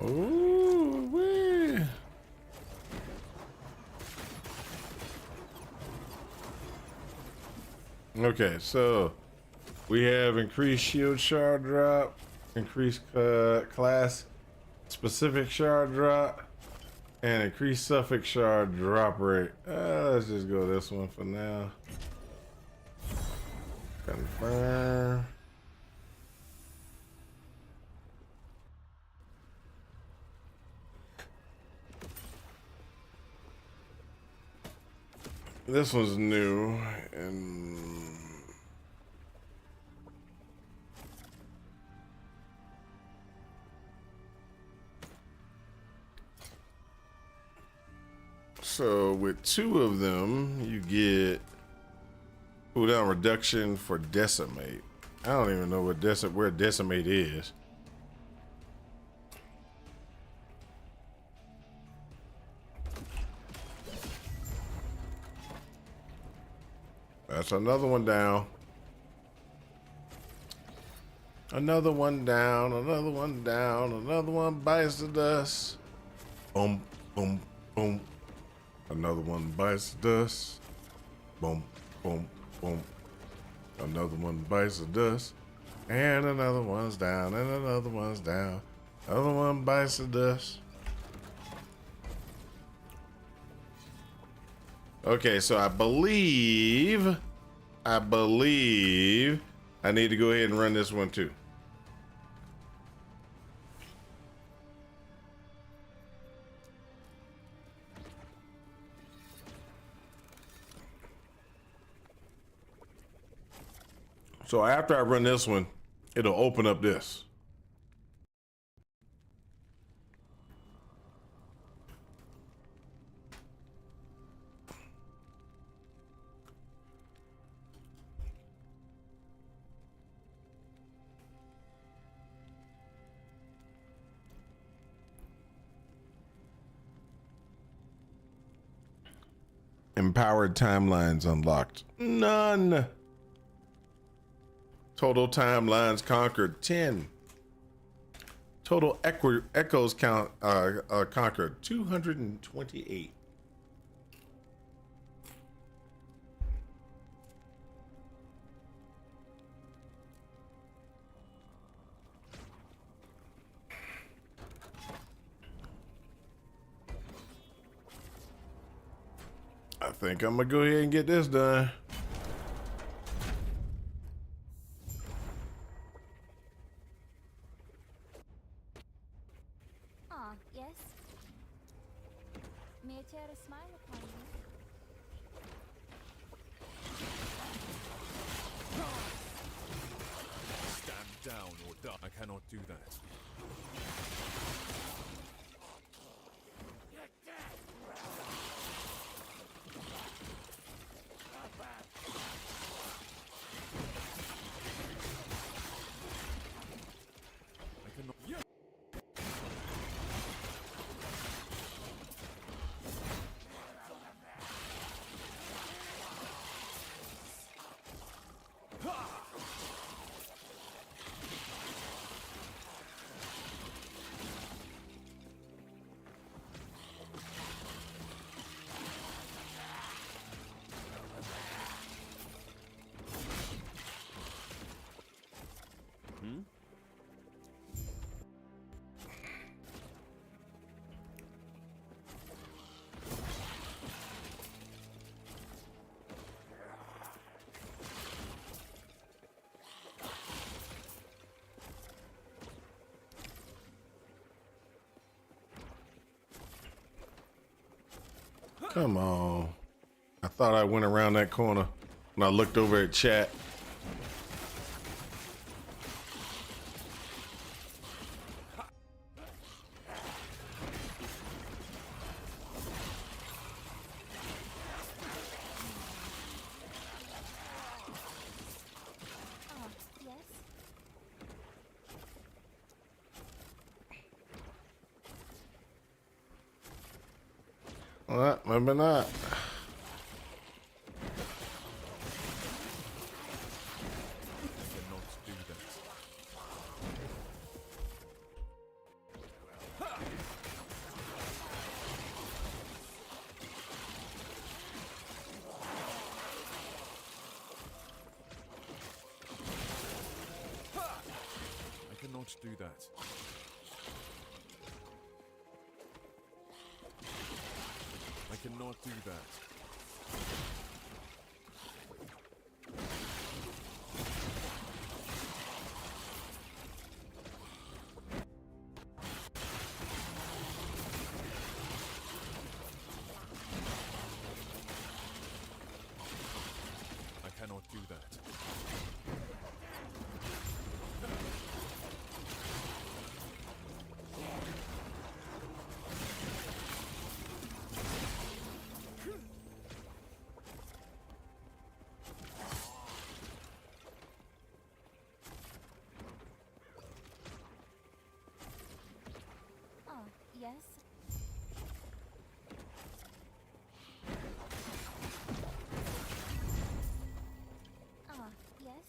Ooh, wee. Okay, so we have increased shield shard drop, increased class specific shard drop, and increased suffix shard drop rate. Let's just go this one for now. Confirm. This one's new, and so with two of them, you get cooldown reduction for decimate. I don't even know what where decimate is. That's another one down. Another one down, another one down, another one bites the dust. Boom, boom, boom. Another one bites the dust. Boom, boom, boom. Another one bites the dust. And another one's down, and another one's down. Another one bites the dust. Okay, so I believe I need to go ahead and run this one too. So after I run this one, it'll open up this. Empowered timelines unlocked. None. Total timelines conquered 10. Total echoes count conquered 228. I think I'm gonna go ahead and get this done. Ah, yes. May I tear a smile upon you? Stand down or die. I cannot do that. I cannot. Yeah. Come on. I thought I went around that corner when I looked over at chat. Ah, yes. Well, maybe not. Cannot do that. I cannot do that. I cannot do that. I cannot do that. Ah, yes. Ah, yes.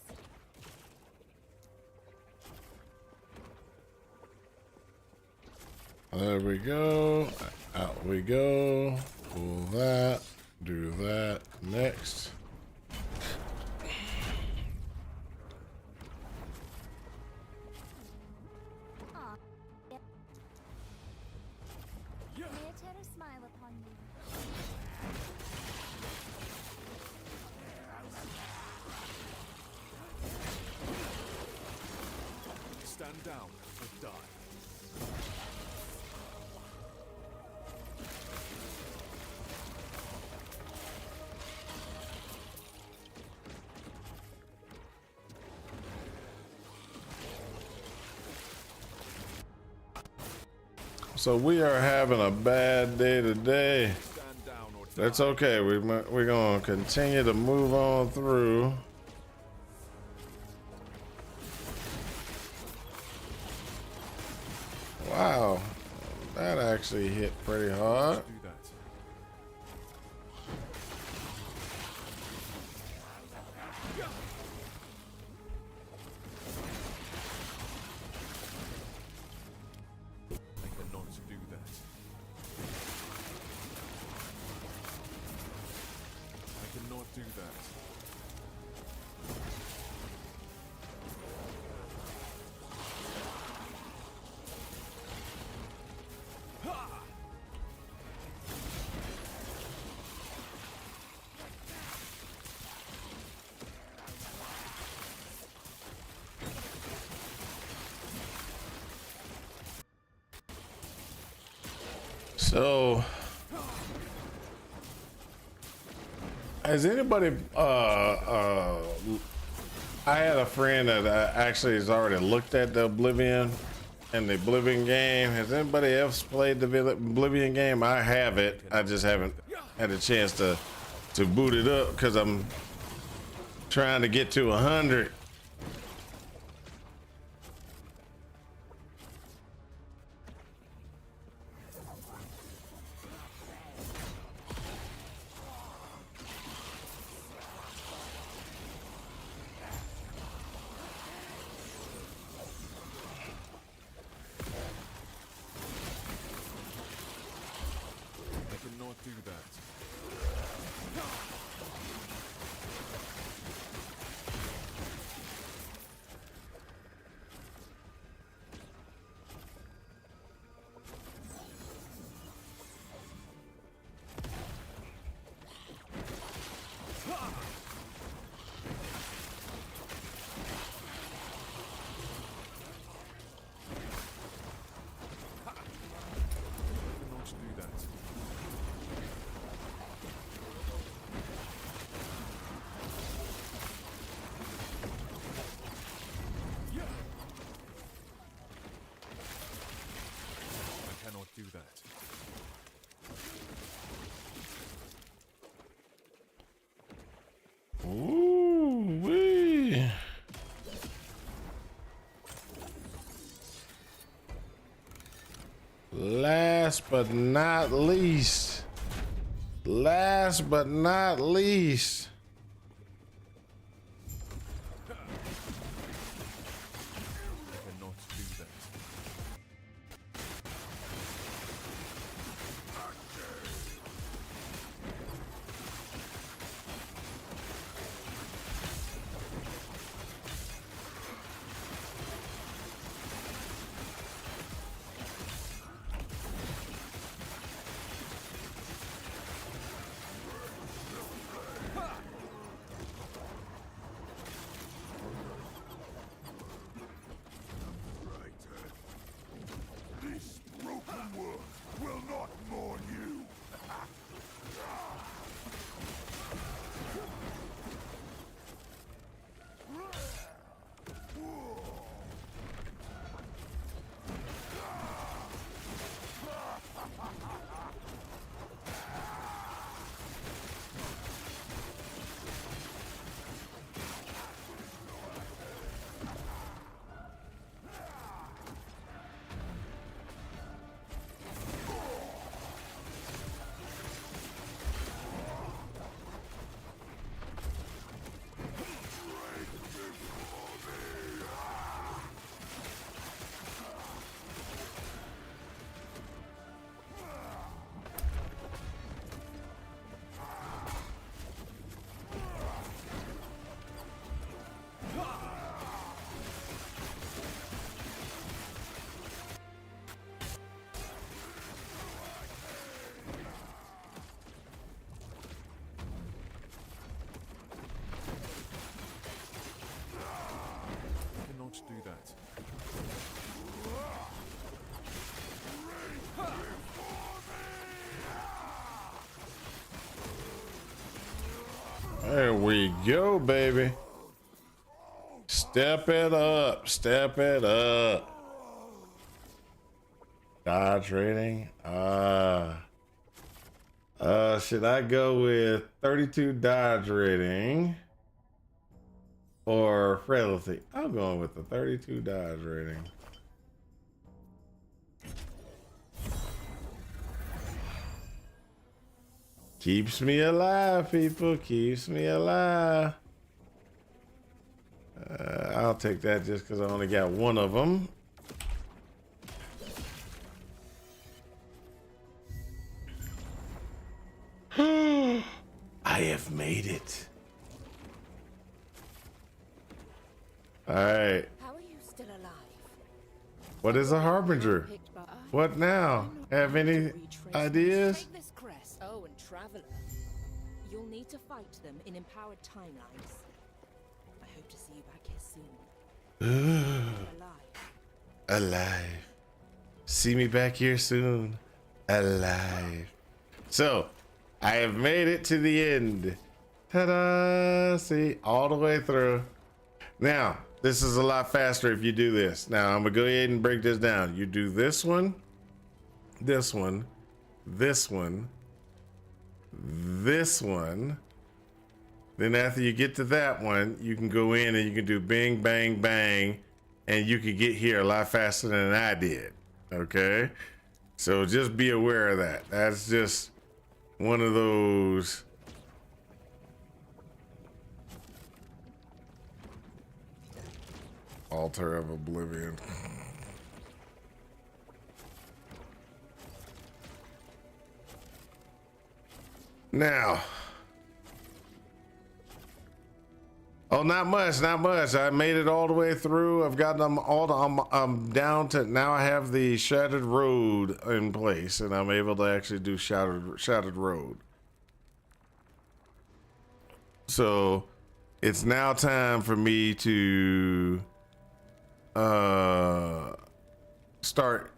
There we go. Out we go. Pull that. Do that. Next. Ah, yes. May I tear a smile upon you? Stand down or die. So we are having a bad day today. Stand down or die. That's okay. We're gonna continue to move on through. Wow, that actually hit pretty hard. Do that. do that. So, has anybody? I had a friend that actually has already looked at the Oblivion and the Oblivion game. Has anybody else played the Oblivion game? I have it. I just haven't had a chance to boot it up because I'm trying to get to 100. I cannot do that. Cannot do that. I cannot do that. Ooh wee. Last but not least. Last but not least. I cannot do that. This broken world will not mourn you. I cannot do that. There we go, baby. Step it up. Step it up. Dodge rating. Should I go with 32 dodge rating or frailty? I'm going with the 32 dodge rating. Keeps me alive, people. Keeps me alive. I'll take that just because I only got one of them. I I have made it. All right. How are you still alive? What is a harbinger? Picked by What now? Have any ideas? Take this crest. Oh, and Traveler. You'll need to fight them in empowered timelines. I hope to see you back here soon. Alive. Alive. See me back here soon. Alive. So, I have made it to the end. Ta-da! See, all the way through. Now, this is a lot faster if you do this. Now, I'm gonna go ahead and break this down. You do this one, this one, this one, this one. Then after you get to that one, you can go in and you can do bing, bang, bang, and you can get here a lot faster than I did. Okay? So just be aware of that. That's just one of those. Altar of Oblivion. Now. Oh, not much, not much. I made it all the way through. I've gotten them all. I'm down to now. I have the Shattered Road in place, and I'm able to actually do Shattered Road. So it's now time for me to start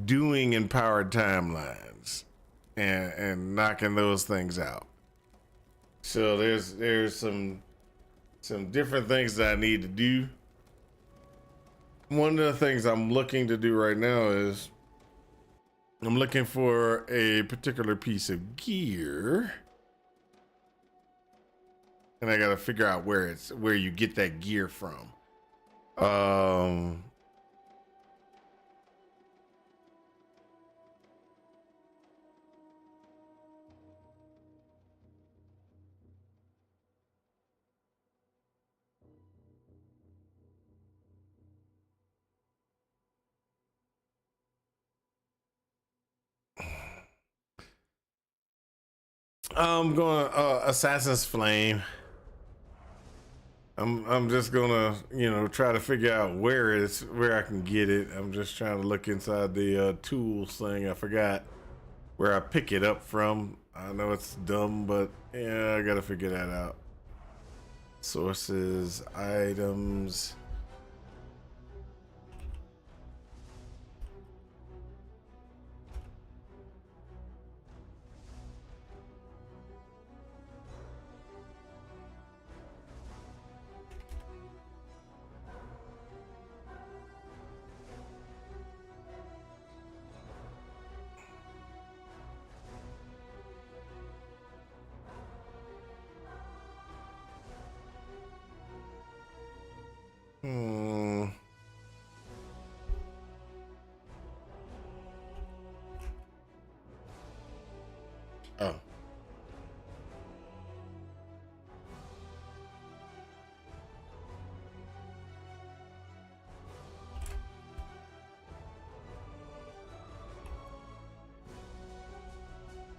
doing empowered timelines and knocking those things out. So there's some different things that I need to do. One of the things I'm looking to do right now is I'm looking for a particular piece of gear, and I got to figure out where you get that gear from. I'm going Assassin's Flame. I'm just gonna, try to figure out where I can get it. I'm just trying to look inside the tools thing. I forgot where I pick it up from. I know it's dumb, but yeah, I gotta figure that out. Sources, items. Oh.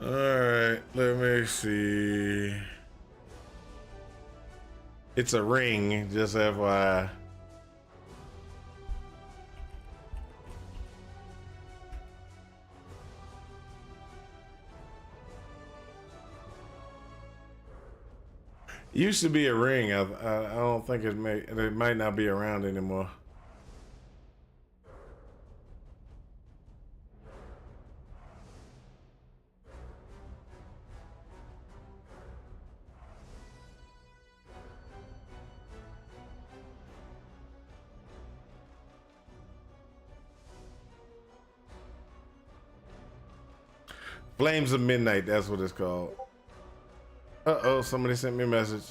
All right, let me see. It's a ring, just FYI. Used to be a ring. I don't think it might not be around anymore. Flames of Midnight, that's what it's called. Uh-oh, somebody sent me a message.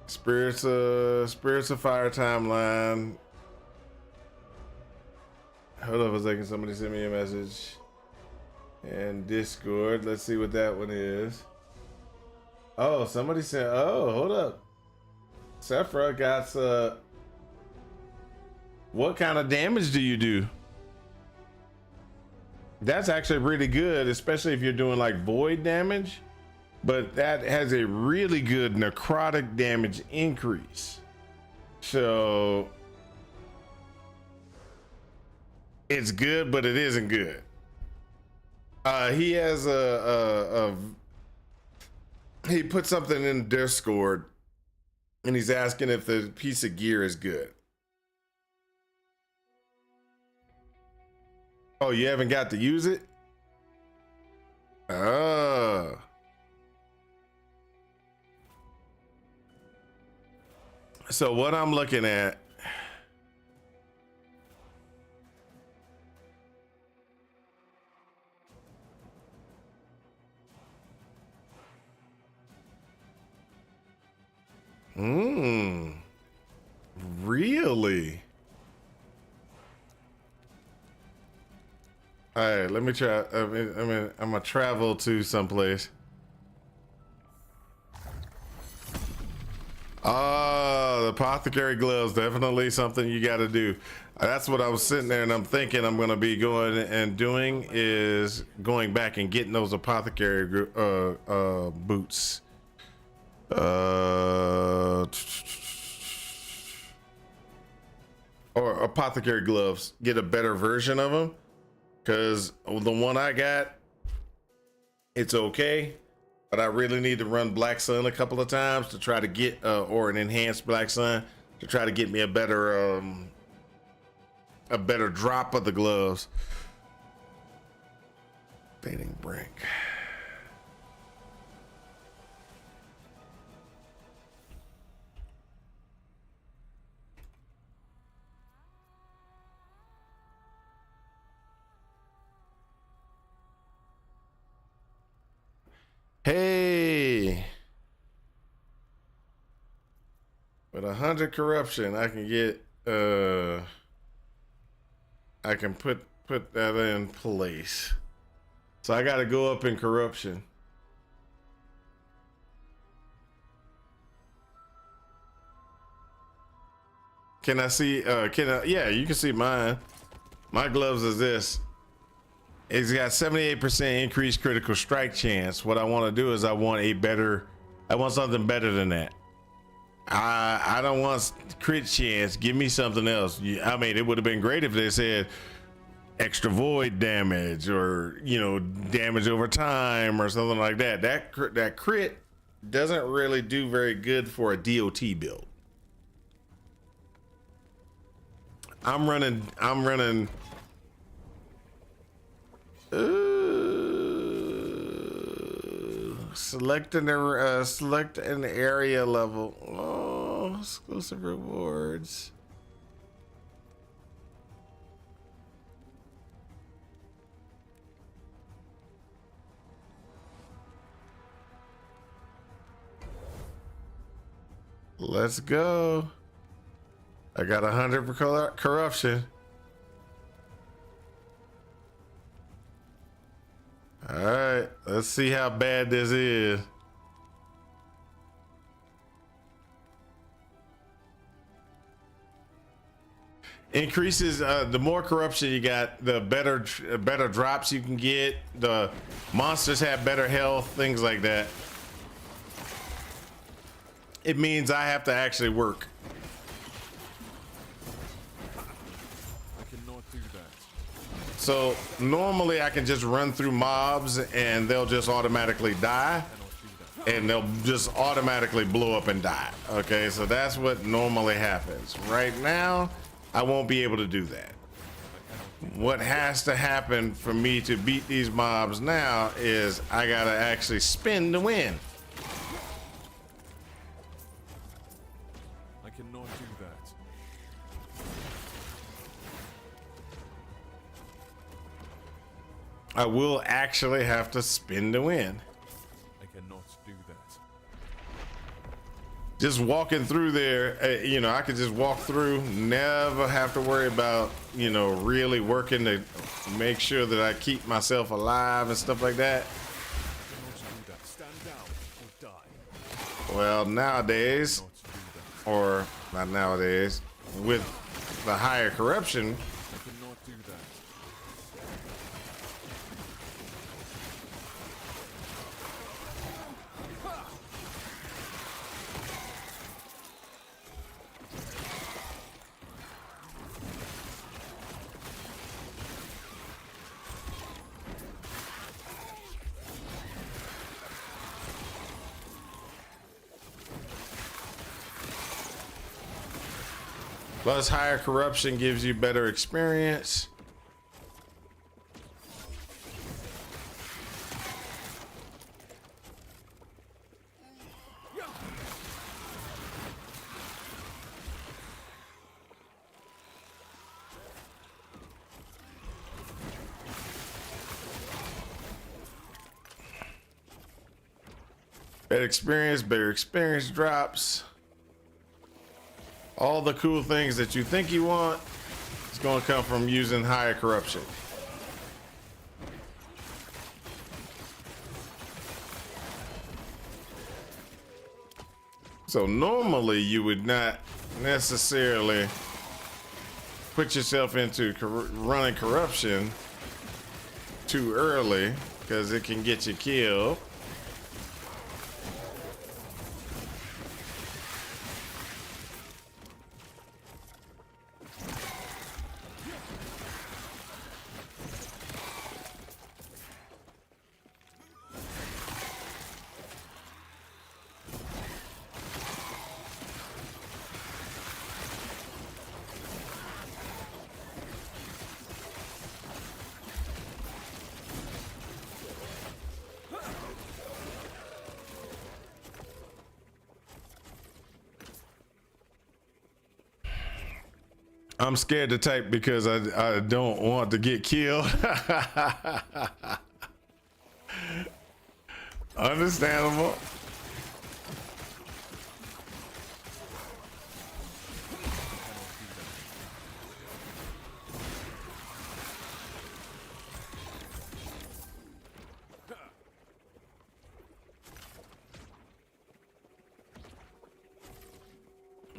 Spirits of Fire timeline. Hold up a second, somebody sent me a message. And Discord, let's see what that one is. Oh, somebody said, oh, hold up. Sephra got, what kind of damage do you do? That's actually really good, especially if you're doing like void damage. But that has a really good necrotic damage increase. So it's good, but it isn't good. He has he put something in Discord and he's asking if the piece of gear is good. Oh, you haven't got to use it? Oh. So what I'm looking at, really? All right, let me try. I'm gonna travel to someplace. Oh, the apothecary gloves, definitely something you got to do. That's what I was sitting there and I'm thinking I'm going to be going and doing is going back and getting those apothecary boots. Or apothecary gloves, get a better version of them. Because the one I got, it's okay. But I really need to run Black Sun a couple of times to try to get, or an enhanced Black Sun to try to get me a better drop of the gloves. Fading Brink. Hey, with 100 corruption, I can get I can put that in place. So I got to go up in corruption. Can I see? Yeah, you can see mine. My gloves is this. It's got 78% increased critical strike chance. What I want to do is I want something better than that. I don't want crit chance. Give me something else. I mean, it would have been great if they said extra void damage or, you know, damage over time or something like that. That crit doesn't really do very good for a DOT build. I'm running select an area level. Oh, exclusive rewards. Let's go. I got 100 for corruption. All right, let's see how bad this is. Increases the more corruption you got, the better drops you can get. The monsters have better health, things like that. It means I have to actually work. So normally I can just run through mobs and they'll just automatically die and they'll just automatically blow up and die. Okay, so that's what normally happens. Right now, I won't be able to do that. What has to happen for me to beat these mobs now is I gotta actually spin to win. I cannot do that. I will actually have to spin to win. I cannot do that. Just walking through there, you know, I could just walk through, never have to worry about, you know, really working to make sure that I keep myself alive and stuff like that. Stand down or die. Well, nowadays, or not nowadays, with the higher corruption, I cannot do that. Plus higher corruption gives you better experience. Better experience drops. All the cool things that you think you want, it's going to come from using higher corruption. So normally you would not necessarily put yourself into running corruption too early because it can get you killed. I'm scared to type because I don't want to get killed. Understandable.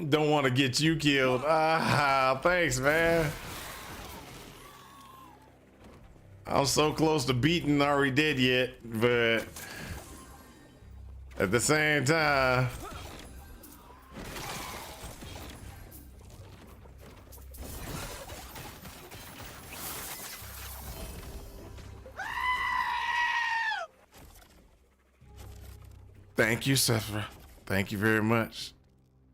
Don't want to get you killed. Ah, thanks, man. I'm so close to beating Are We Dead Yet, but at the same time, thank you, Sephra. Thank you very much.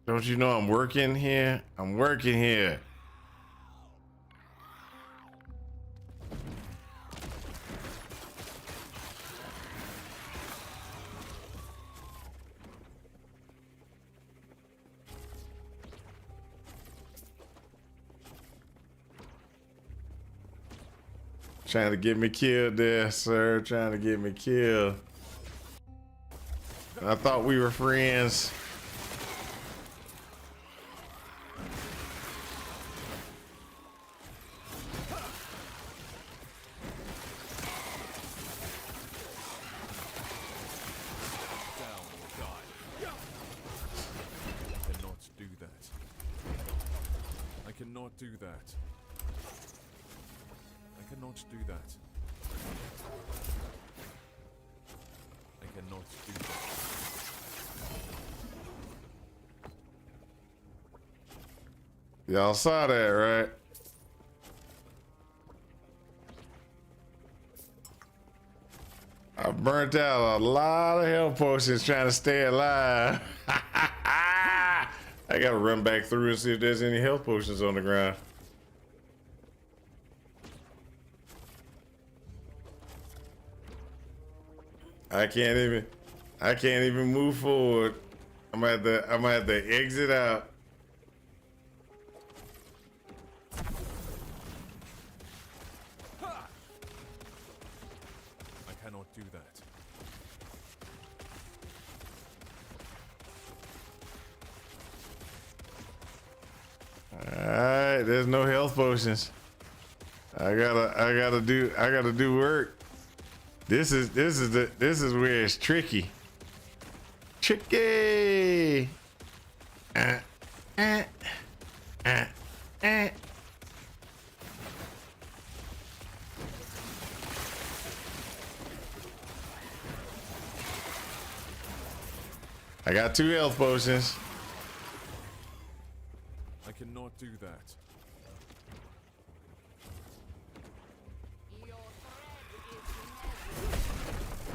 Don't you know I'm working here? I'm working here. Trying to get me killed there, sir. Trying to get me killed. I thought we were friends. cannot do that. I cannot do that. I cannot do that. Y'all saw that, right? I burnt out a lot of health potions trying to stay alive. I gotta run back through and see if there's any health potions on the ground. I can't even move forward. I'm gonna have to exit out. I cannot do that. Alright, there's no health potions. I gotta do work. This is where it's tricky. Tricky. I got 2 health potions. I cannot do that. I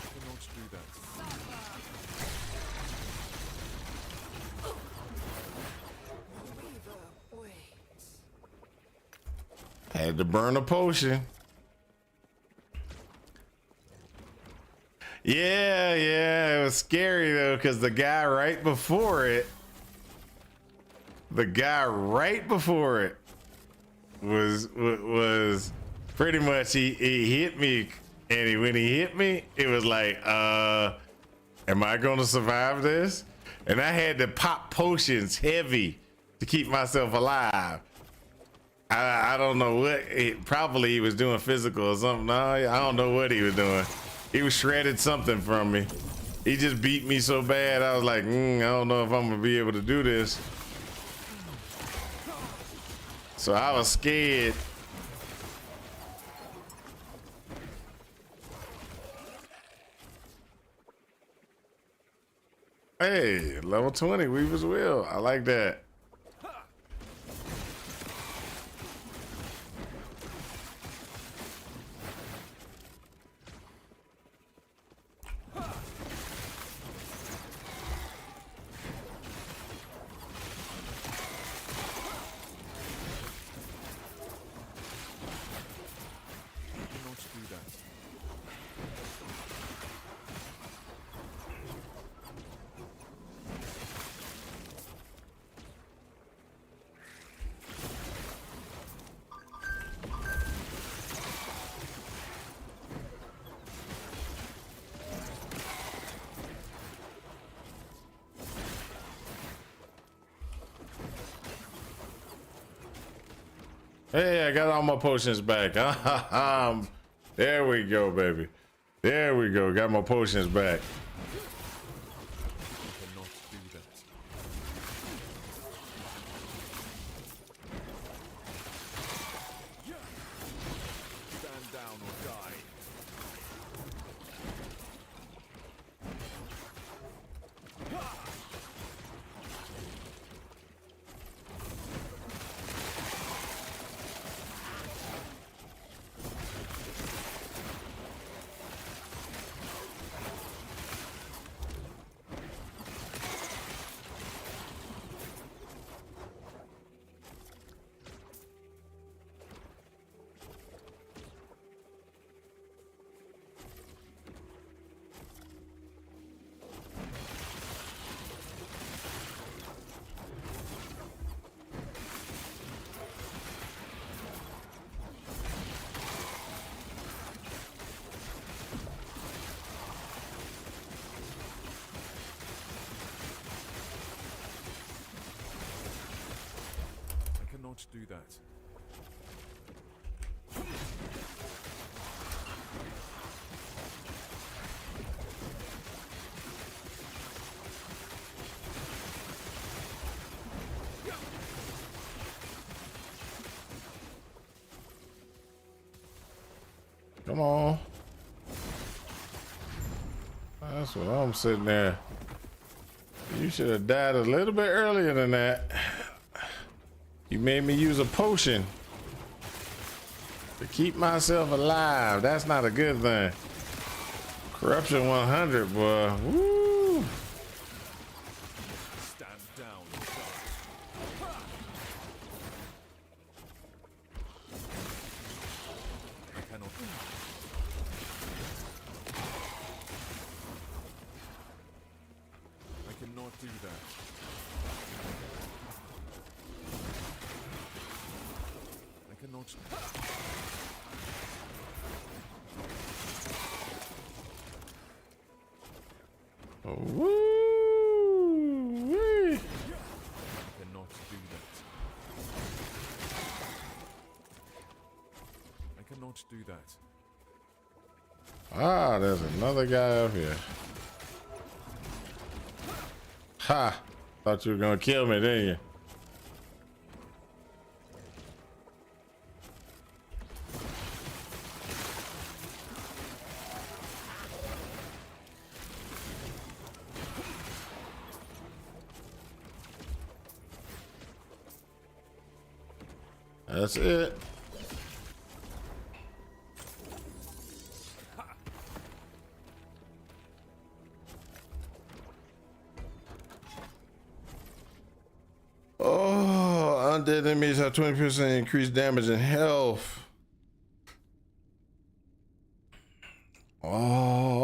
cannot do that. Had to burn a potion. Yeah, it was scary though, because the guy right before it was pretty much he hit me, and when he hit me, it was like, am I gonna survive this? And I had to pop potions heavy to keep myself alive. I don't know what, probably he was doing physical or something. No, I don't know what he was doing. He was shredded something from me. He just beat me so bad. I was like, I don't know if I'm gonna be able to do this. So I was scared. Hey, level 20, Weaver's Will. I like that. Hey, I got all my potions back. There we go, baby. There we go. Got my potions back. Cannot do that. Stand down or die. I cannot do that. Come on. That's what I'm sitting there. You should have died a little bit earlier than that. You made me use a potion to keep myself alive. That's not a good thing. Corruption 100, boy. Woo! Stand down or die. I cannot. I cannot do that. I cannot. Woo! Cannot do that. I cannot do that. Ah, there's another guy up here. Ha! Thought you were gonna kill me, didn't you? That's it. Oh, undead Undead enemies have 20% increased damage and health. Oh.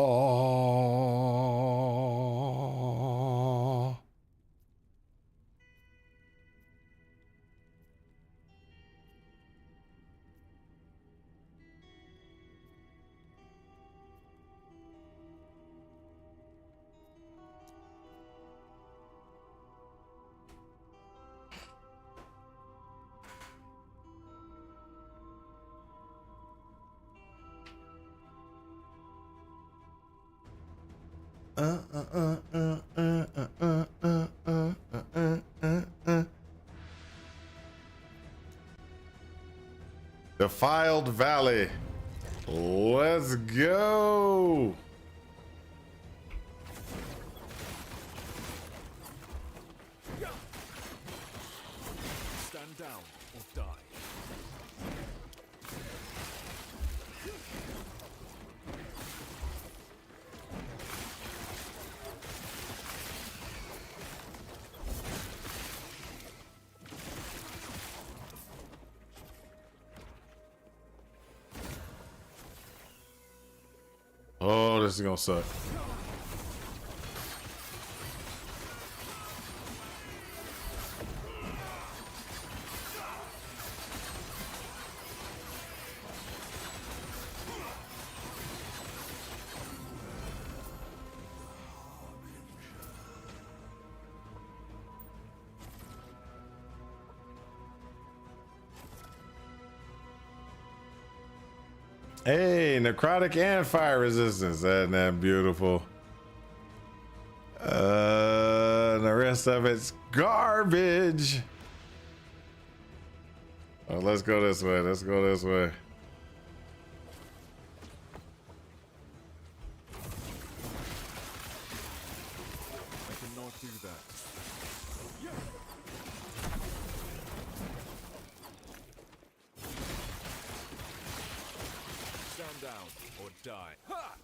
Defiled Valley. Let's go. Stand down or die. Oh, this is gonna suck. Hey, necrotic and fire resistance. Isn't that beautiful? The rest of it's garbage. Oh, let's go this way. Let's go this way. I cannot do that. Stand down or die. Ha!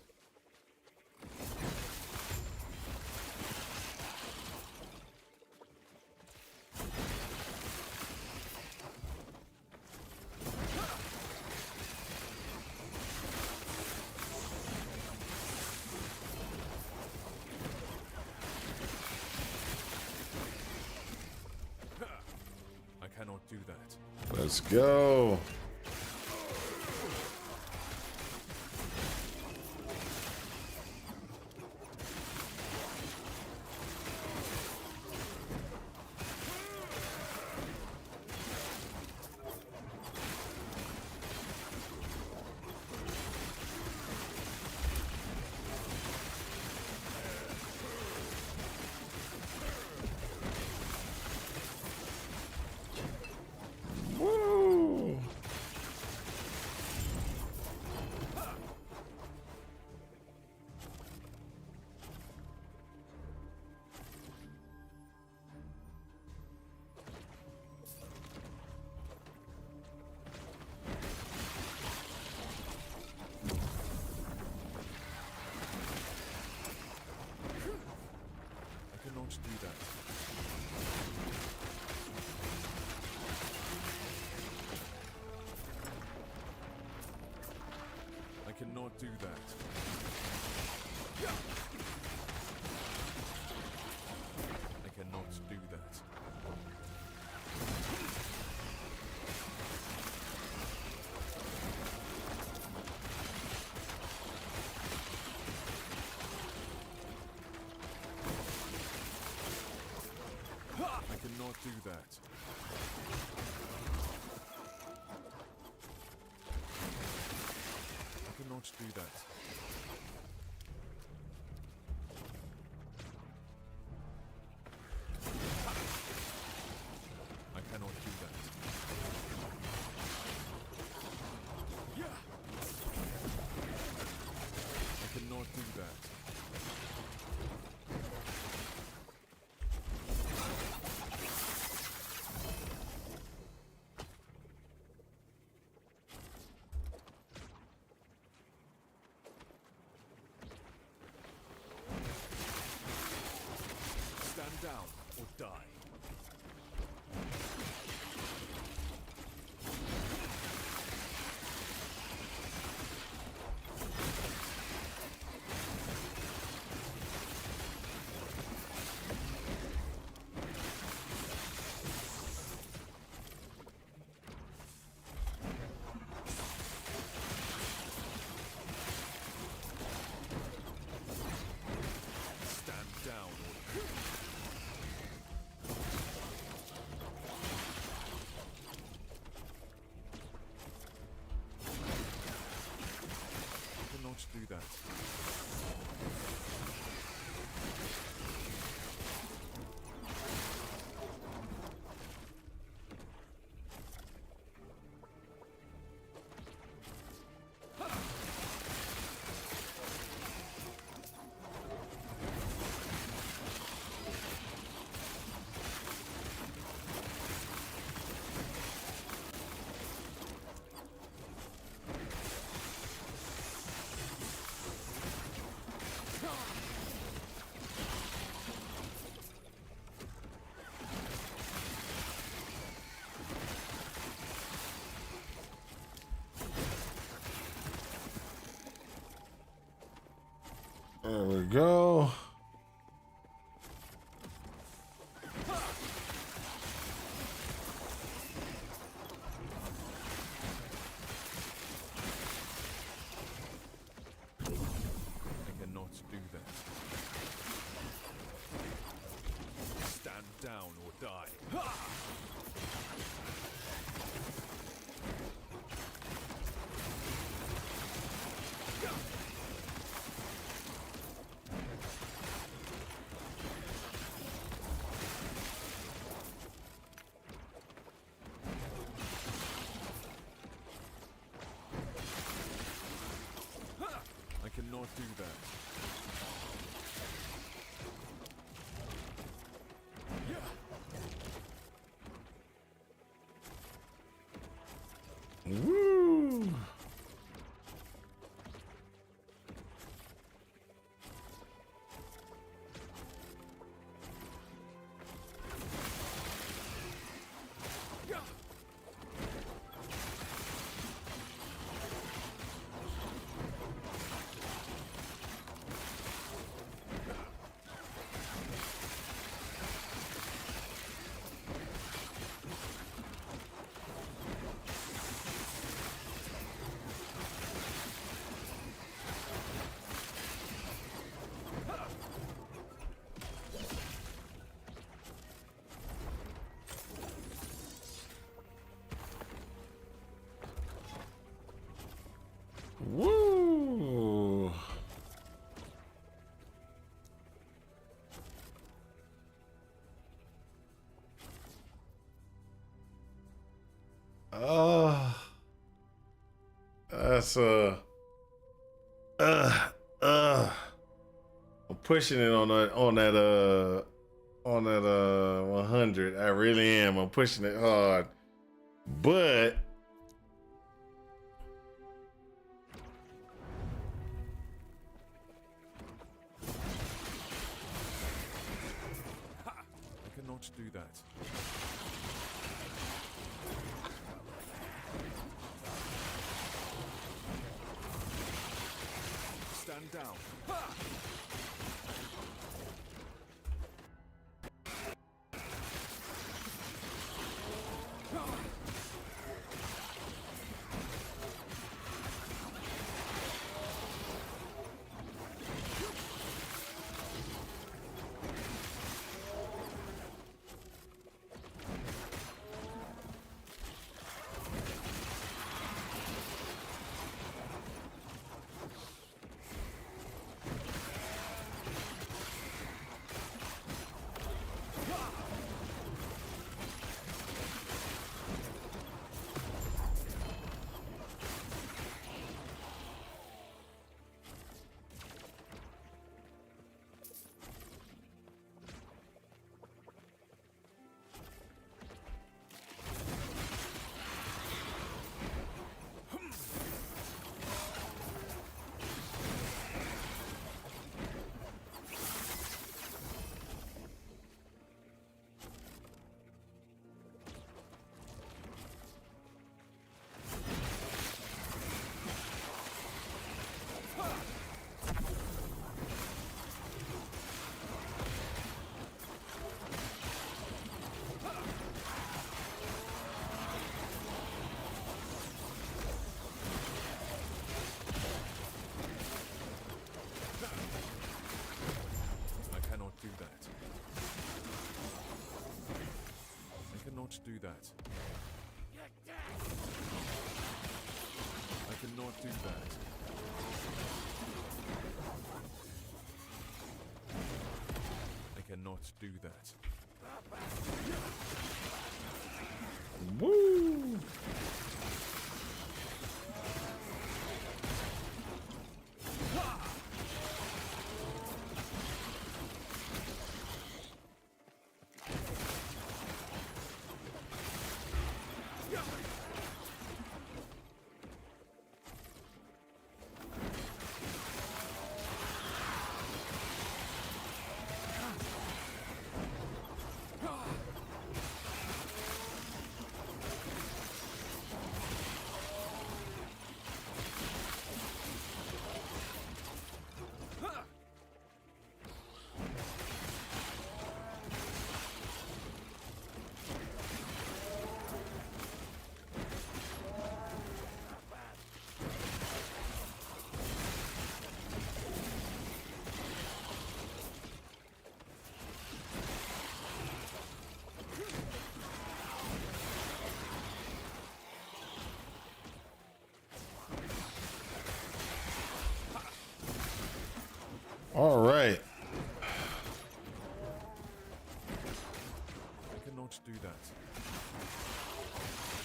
I cannot do that. Let's go. Woo. I cannot do that. I cannot do that. I cannot do that. I cannot do that. I cannot do that. I cannot do that. I cannot do that. Stand down or die. that. There we go. I cannot do that. Stand down or die. I cannot do that. Woo. Woo! That's I'm pushing it on that 100. I really am. I'm pushing it hard, but I cannot do that. Stand down. Do that. I cannot do that. cannot do that. Woo! All right. I cannot do that.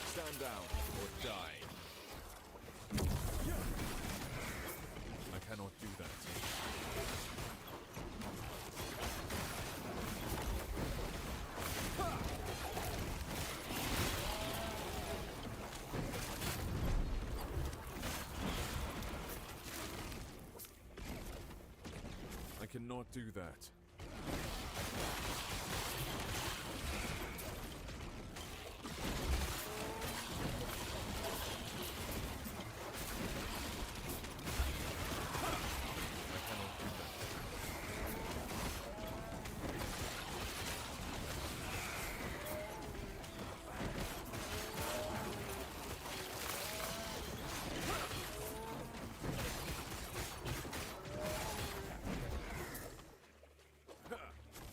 Stand down or die. I cannot do that. I cannot do that.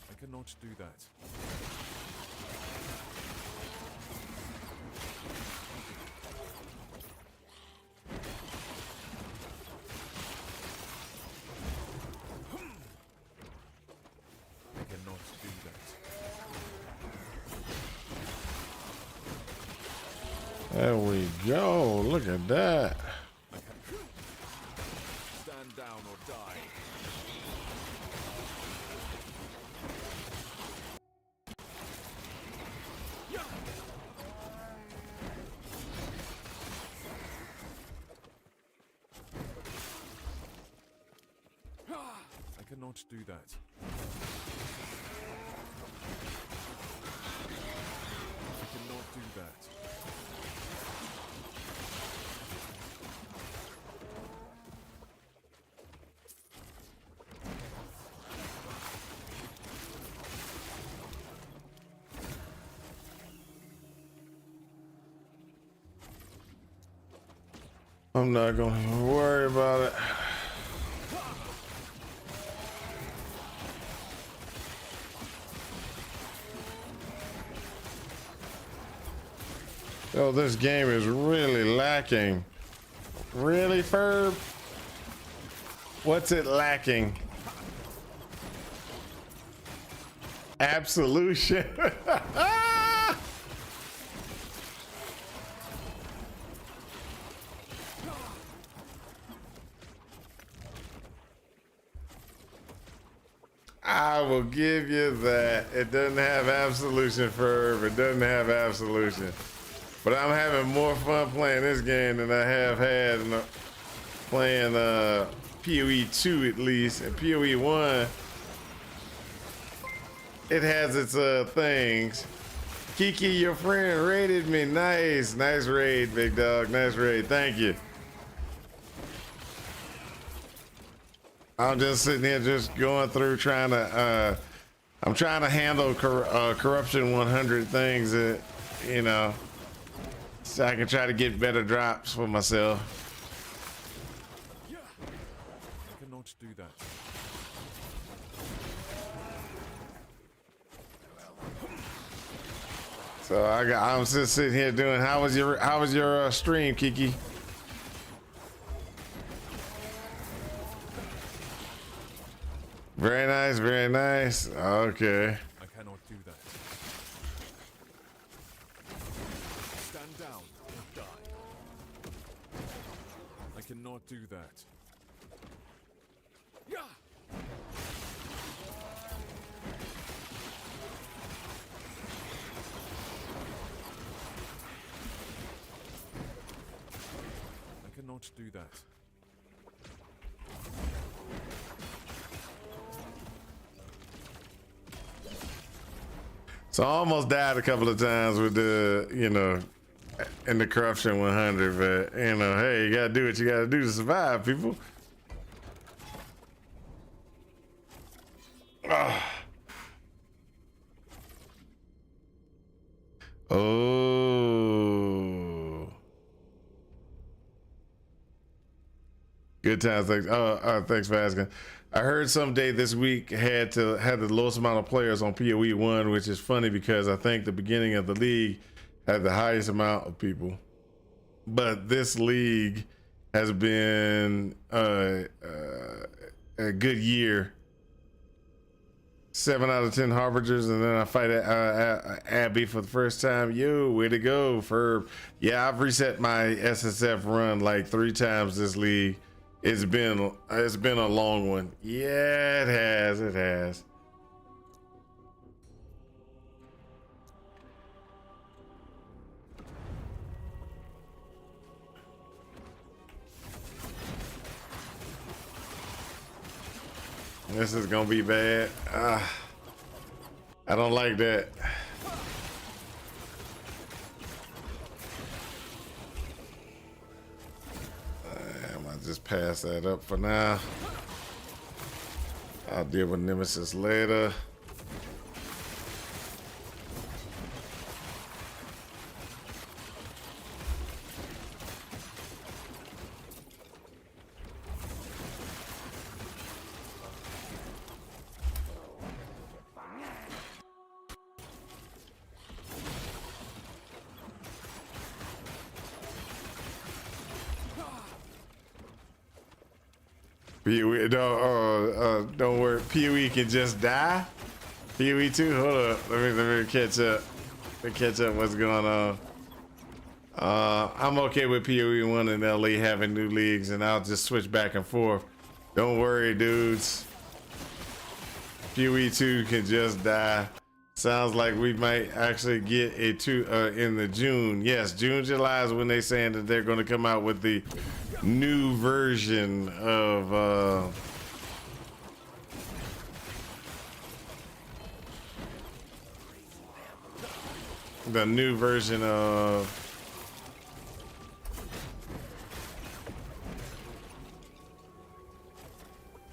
I cannot do that. I cannot do that. There we go. Look at that. Stand down or die. I cannot do that. I cannot do that. I'm not gonna worry about it. Yo, this game is really lacking. Really, Ferb? What's it lacking? Absolution. I will give you that. It doesn't have absolution, Ferb. It doesn't have absolution. But I'm having more fun playing this game than I have had playing PoE 2 at least. And PoE 1, it has its things. Kiki, your friend raided me. Nice. Nice raid, big dog. Nice raid. Thank you. I'm just sitting here just going through trying to, I'm trying to handle corruption 100 things that, you know, so I can try to get better drops for myself. I cannot do that. So I'm just sitting here doing. How was your stream, Kiki? Very nice, very nice. Okay. I cannot do that. Stand down or die. I cannot do that. Yeah! I cannot do that. So I almost died a couple of times with the, you know, in the corruption 100, but you know, hey, you gotta do what you gotta do to survive, people. Ah. Oh. Good times. Thanks. Thanks for asking. I heard someday this week had the lowest amount of players on PoE 1, which is funny because I think the beginning of the league had the highest amount of people. But this league has been a good year. 7 out of 10 harbingers, and then I fight Abby for the first time. Yo, way to go, Ferb. Yeah, I've reset my SSF run like 3 times this league. It's been a long one. Yeah, it has. This is gonna be bad. I don't like that. I might just pass that up for now. I'll deal with Nemesis later. PoE, don't worry. PoE can just die. PoE 2, hold up. Let me catch up. Let me catch up what's going on. I'm okay with PoE 1 and LA having new leagues, and I'll just switch back and forth. Don't worry, dudes. PoE 2 can just die. Sounds like we might actually get a 2 in the June. Yes, June, July is when they're saying that they're going to come out with the new version of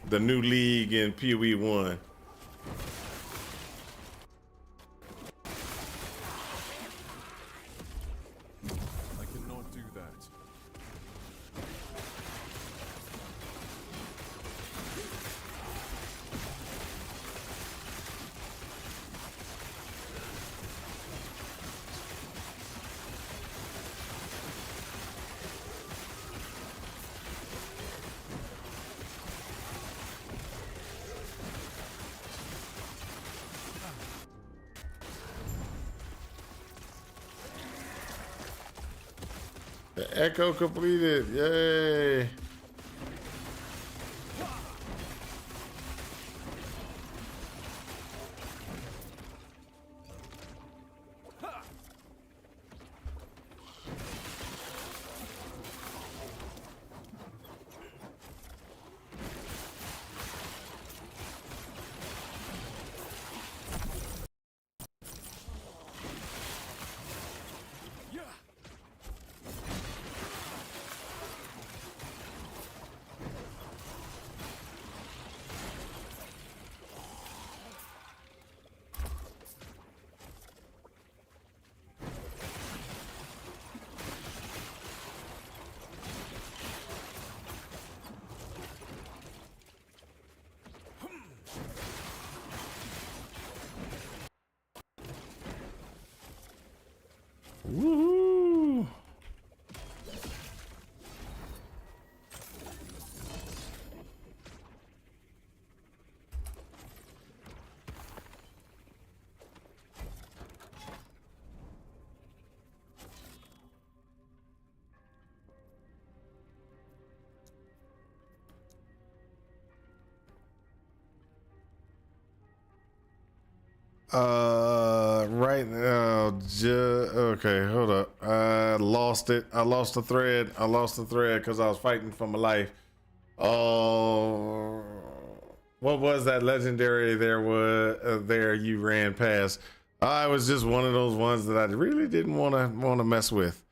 the new league in PoE 1. I cannot do that. The echo completed. Yay. Woohoo! Right now, okay, hold up. I lost it. I lost the thread. I lost the thread because I was fighting for my life. Oh, what was that legendary there was there you ran past? I was just one of those ones that I really didn't want to mess with.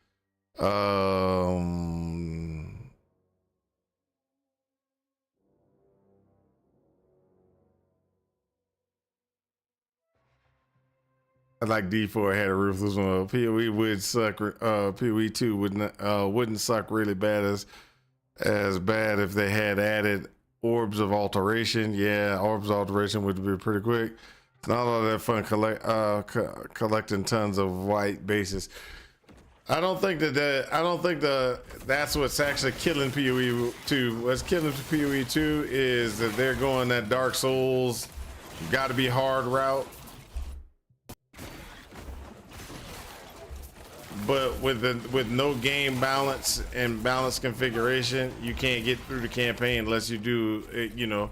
Like D4 had a ruthless one. PoE would suck. PoE 2 wouldn't suck really bad as bad if they had added orbs of alteration. Yeah, orbs of alteration would be pretty quick. It's not all that fun collecting tons of white bases. I don't think that's what's actually killing PoE 2. What's killing PoE 2 is that they're going that Dark Souls got to be hard route. But with no game balance and balance configuration, you can't get through the campaign unless you do it, you know.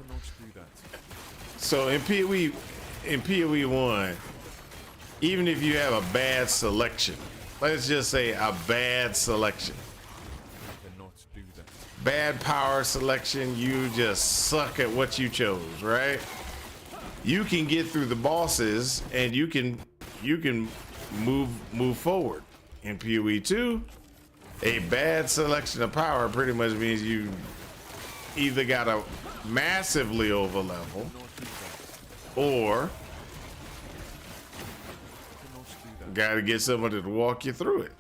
So in PoE 1, even if you have a bad selection, let's just say a bad selection, bad power selection, you just suck at what you chose, right? You can get through the bosses and you can move forward. In PoE 2, a bad selection of power pretty much means you either gotta massively overlevel or gotta get somebody to walk you through it.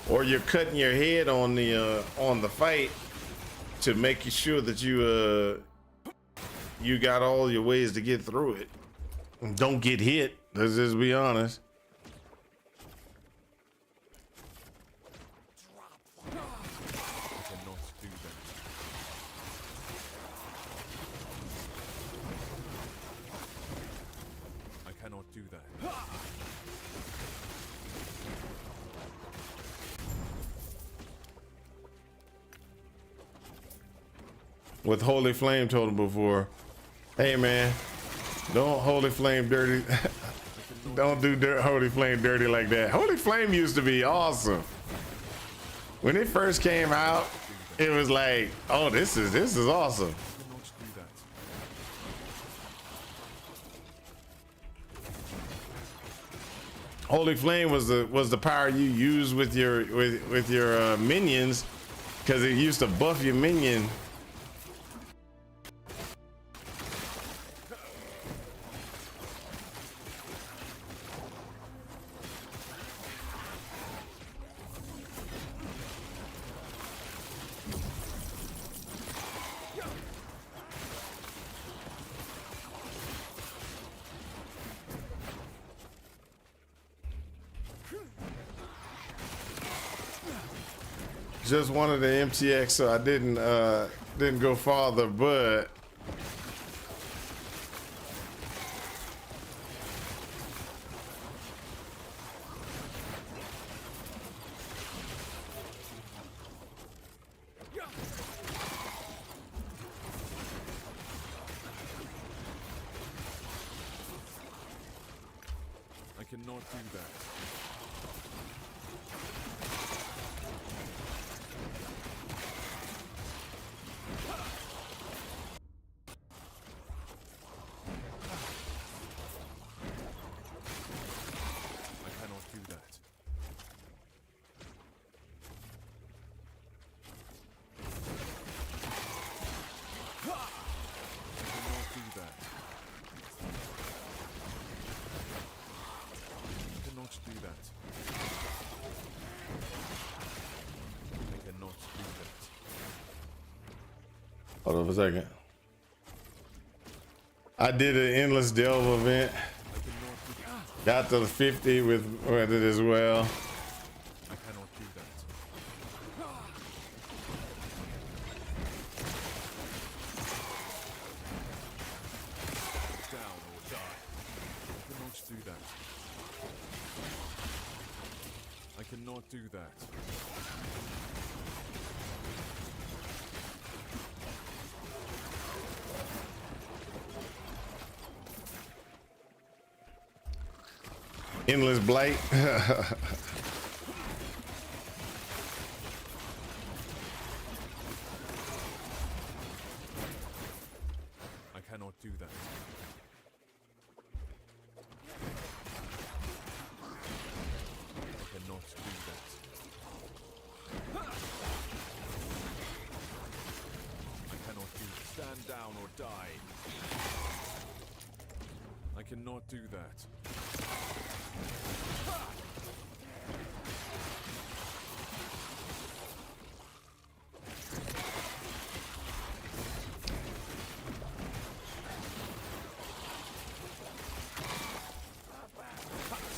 Or you're cutting your head on the fight to make sure that you got all your ways to get through it. Don't get hit. Let's just be honest. I cannot do that. With Holy Flame told him before, hey man, don't Holy Flame dirty. Don't do Holy Flame dirty like that. Holy Flame used to be awesome. When it first came out, it was like, oh, this is awesome. Holy Flame was the power you used with your minions, because it used to buff your minion. Just wanted the MTX, so I didn't go farther, but I cannot do that. Hold on a second. I did an endless delve event. Got to the 50 with it as well. I cannot do that. Down or die. I cannot do that. I cannot do that. Endless blight. I cannot do that. I cannot do that. I cannot do that. Stand down or die. I cannot do that.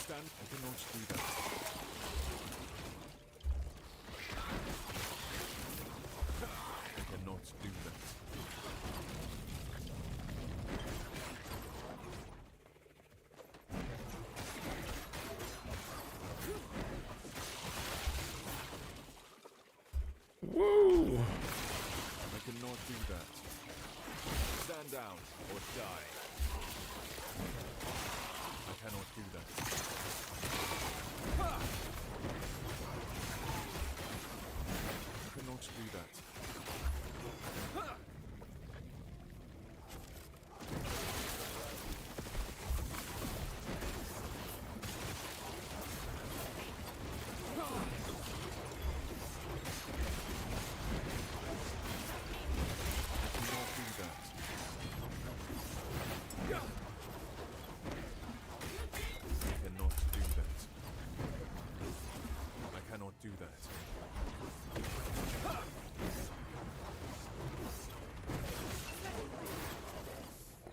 Stand. I cannot do that. I cannot do that. Woo! I cannot do that. Stand down or die. I cannot do that. I cannot do that.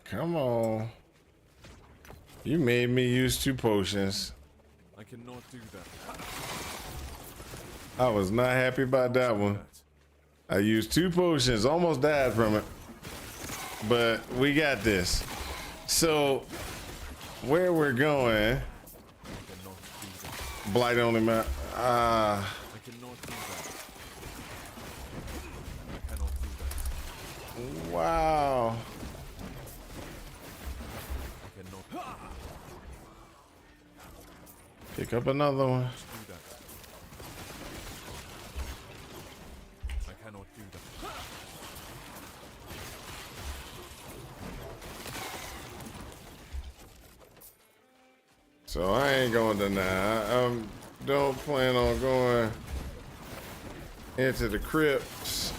Come on. You made me use 2 potions. I cannot do that. I was not happy about that one. I used 2 potions, almost died from it. But we got this. So, where we're going, blight only map. I cannot do that. I cannot do that. Wow. I cannot Pick up another one. do that. I cannot do that. So I ain't going to deny. I don't plan on going into the crypts.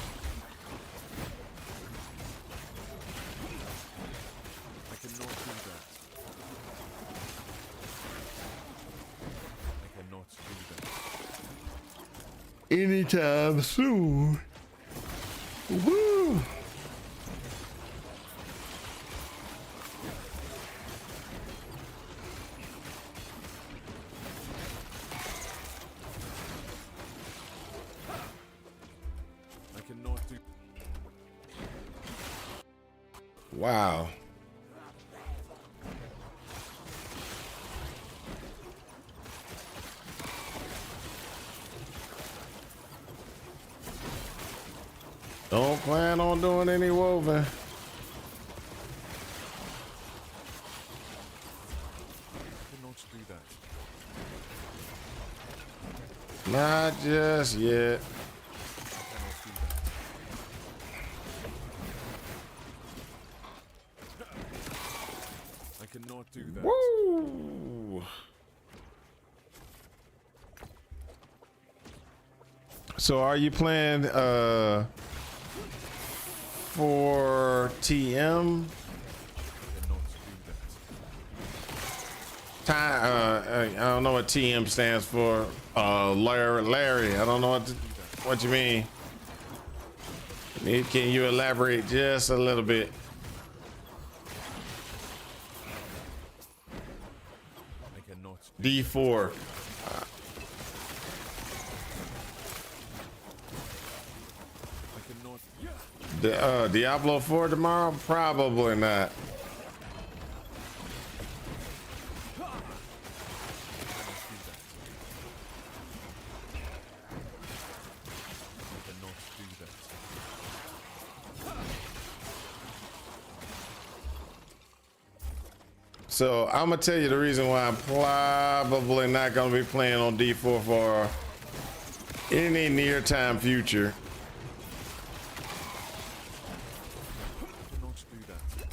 I cannot do that. I cannot do that. Anytime soon. Woo! I cannot do. Wow. Don't plan on doing any woven. I cannot do that. Not just yet. I cannot do that. Woo! So are you playing for TM? Cannot do that. I don't know what TM stands for. Larry. I don't know what you mean. Can you elaborate just a little bit? I cannot. D4. I cannot. Diablo 4 tomorrow? Probably not. So I'm gonna tell you the reason why I'm probably not gonna be playing on D4 for any near time future. I cannot do that.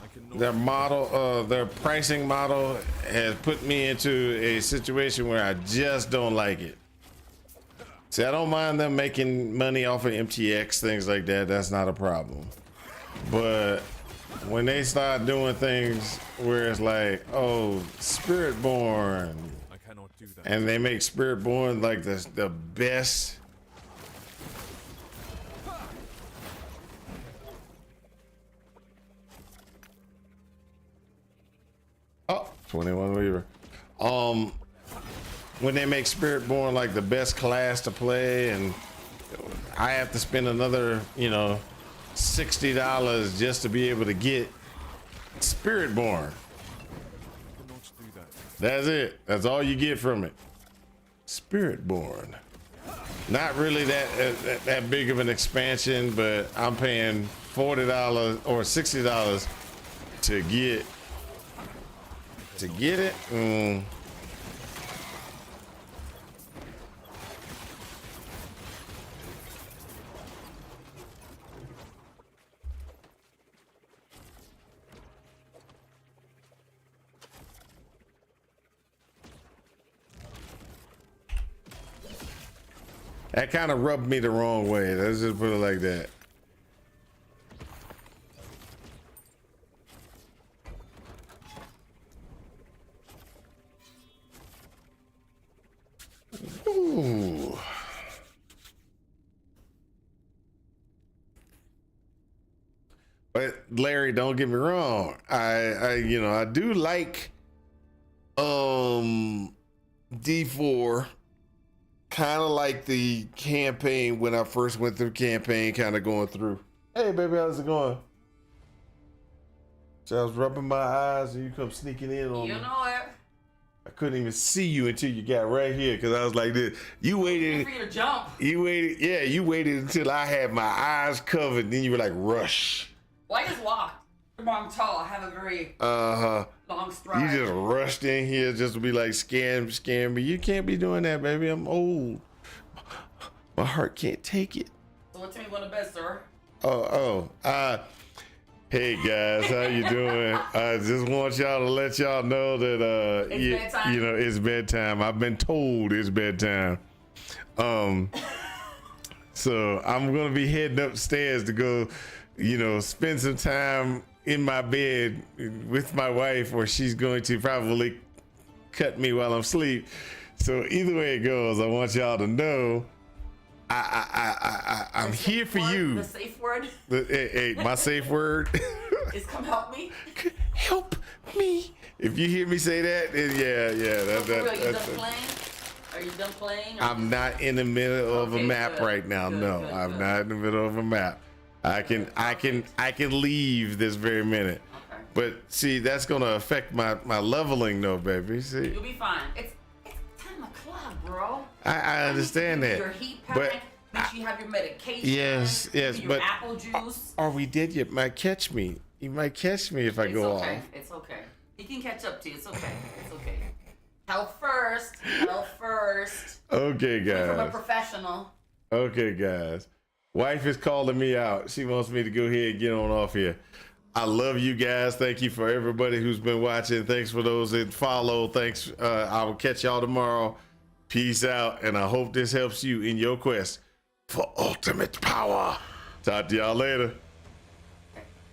I cannot. Their model, their pricing model has put me into a situation where I just don't like it. See, I don't mind them making money off of MTX, things like that. That's not a problem. But when they start doing things where it's like, oh, Spiritborn, I cannot do that. and they make Spiritborn like the best. Oh, 21 Weaver. When they make Spiritborn like the best class to play, and I have to spend another, you know, $60 just to be able to get Spiritborn. I cannot do that. That's it. That's all you get from it. Spiritborn. Not really that big of an expansion, but I'm paying $40 or $60 to get it. That kind of rubbed me the wrong way. Let's just put it like that. Ooh. But Larry, don't get me wrong. I do like D4. Kind of like the campaign when I first went through campaign, kind of going through. Hey, baby, how's it going? So I was rubbing my eyes and you come sneaking in on me. You know it. I couldn't even see you until you got right here because I was like this. You waited. For you to jump. You waited. Yeah, you waited until I had my eyes covered. Then you were like, rush. Well, I just walked. I'm tall. I have a very long stride. You just rushed in here just to be like, scam me. You can't be doing that, baby. I'm old. My heart can't take it. So what time you want to bed, sir? Hey guys, how you doing? I just want y'all to let y'all know that It's bedtime? you know, it's bedtime. I've been told it's bedtime. So I'm gonna be heading upstairs to go, you know, spend some time in my bed with my wife, or she's going to probably cut me while I'm asleep. So either way it goes, I want y'all to know I'm here for you. The safe word Hey, my safe word is come help me. help me. If you hear me say that, then yeah, For real, you done playing? Are you done playing? I'm not in the middle of a Okay, map good, right now. good, No, good, I'm good. not in the middle of a map. I can leave this very minute. Okay. But see, that's gonna affect my leveling though, baby. See, You'll be fine. It's 10 o'clock, bro. I understand You need that. Your heat pack. But Make sure you have your medication. yes, your but apple juice. are we dead yet? Might catch me. You might catch me if I It's go okay. off. It's okay. He can catch up to you. It's okay. It's okay. Health first. Health first. Okay, From a guys. professional. Okay, guys. Wife is calling me out. She wants me to go ahead and get on off here. I love you guys. Thank you for everybody who's been watching. Thanks for those that follow. Thanks. I will catch y'all tomorrow. Peace out. And I hope this helps you in your quest for ultimate power. Talk to y'all later.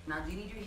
Now, do you need your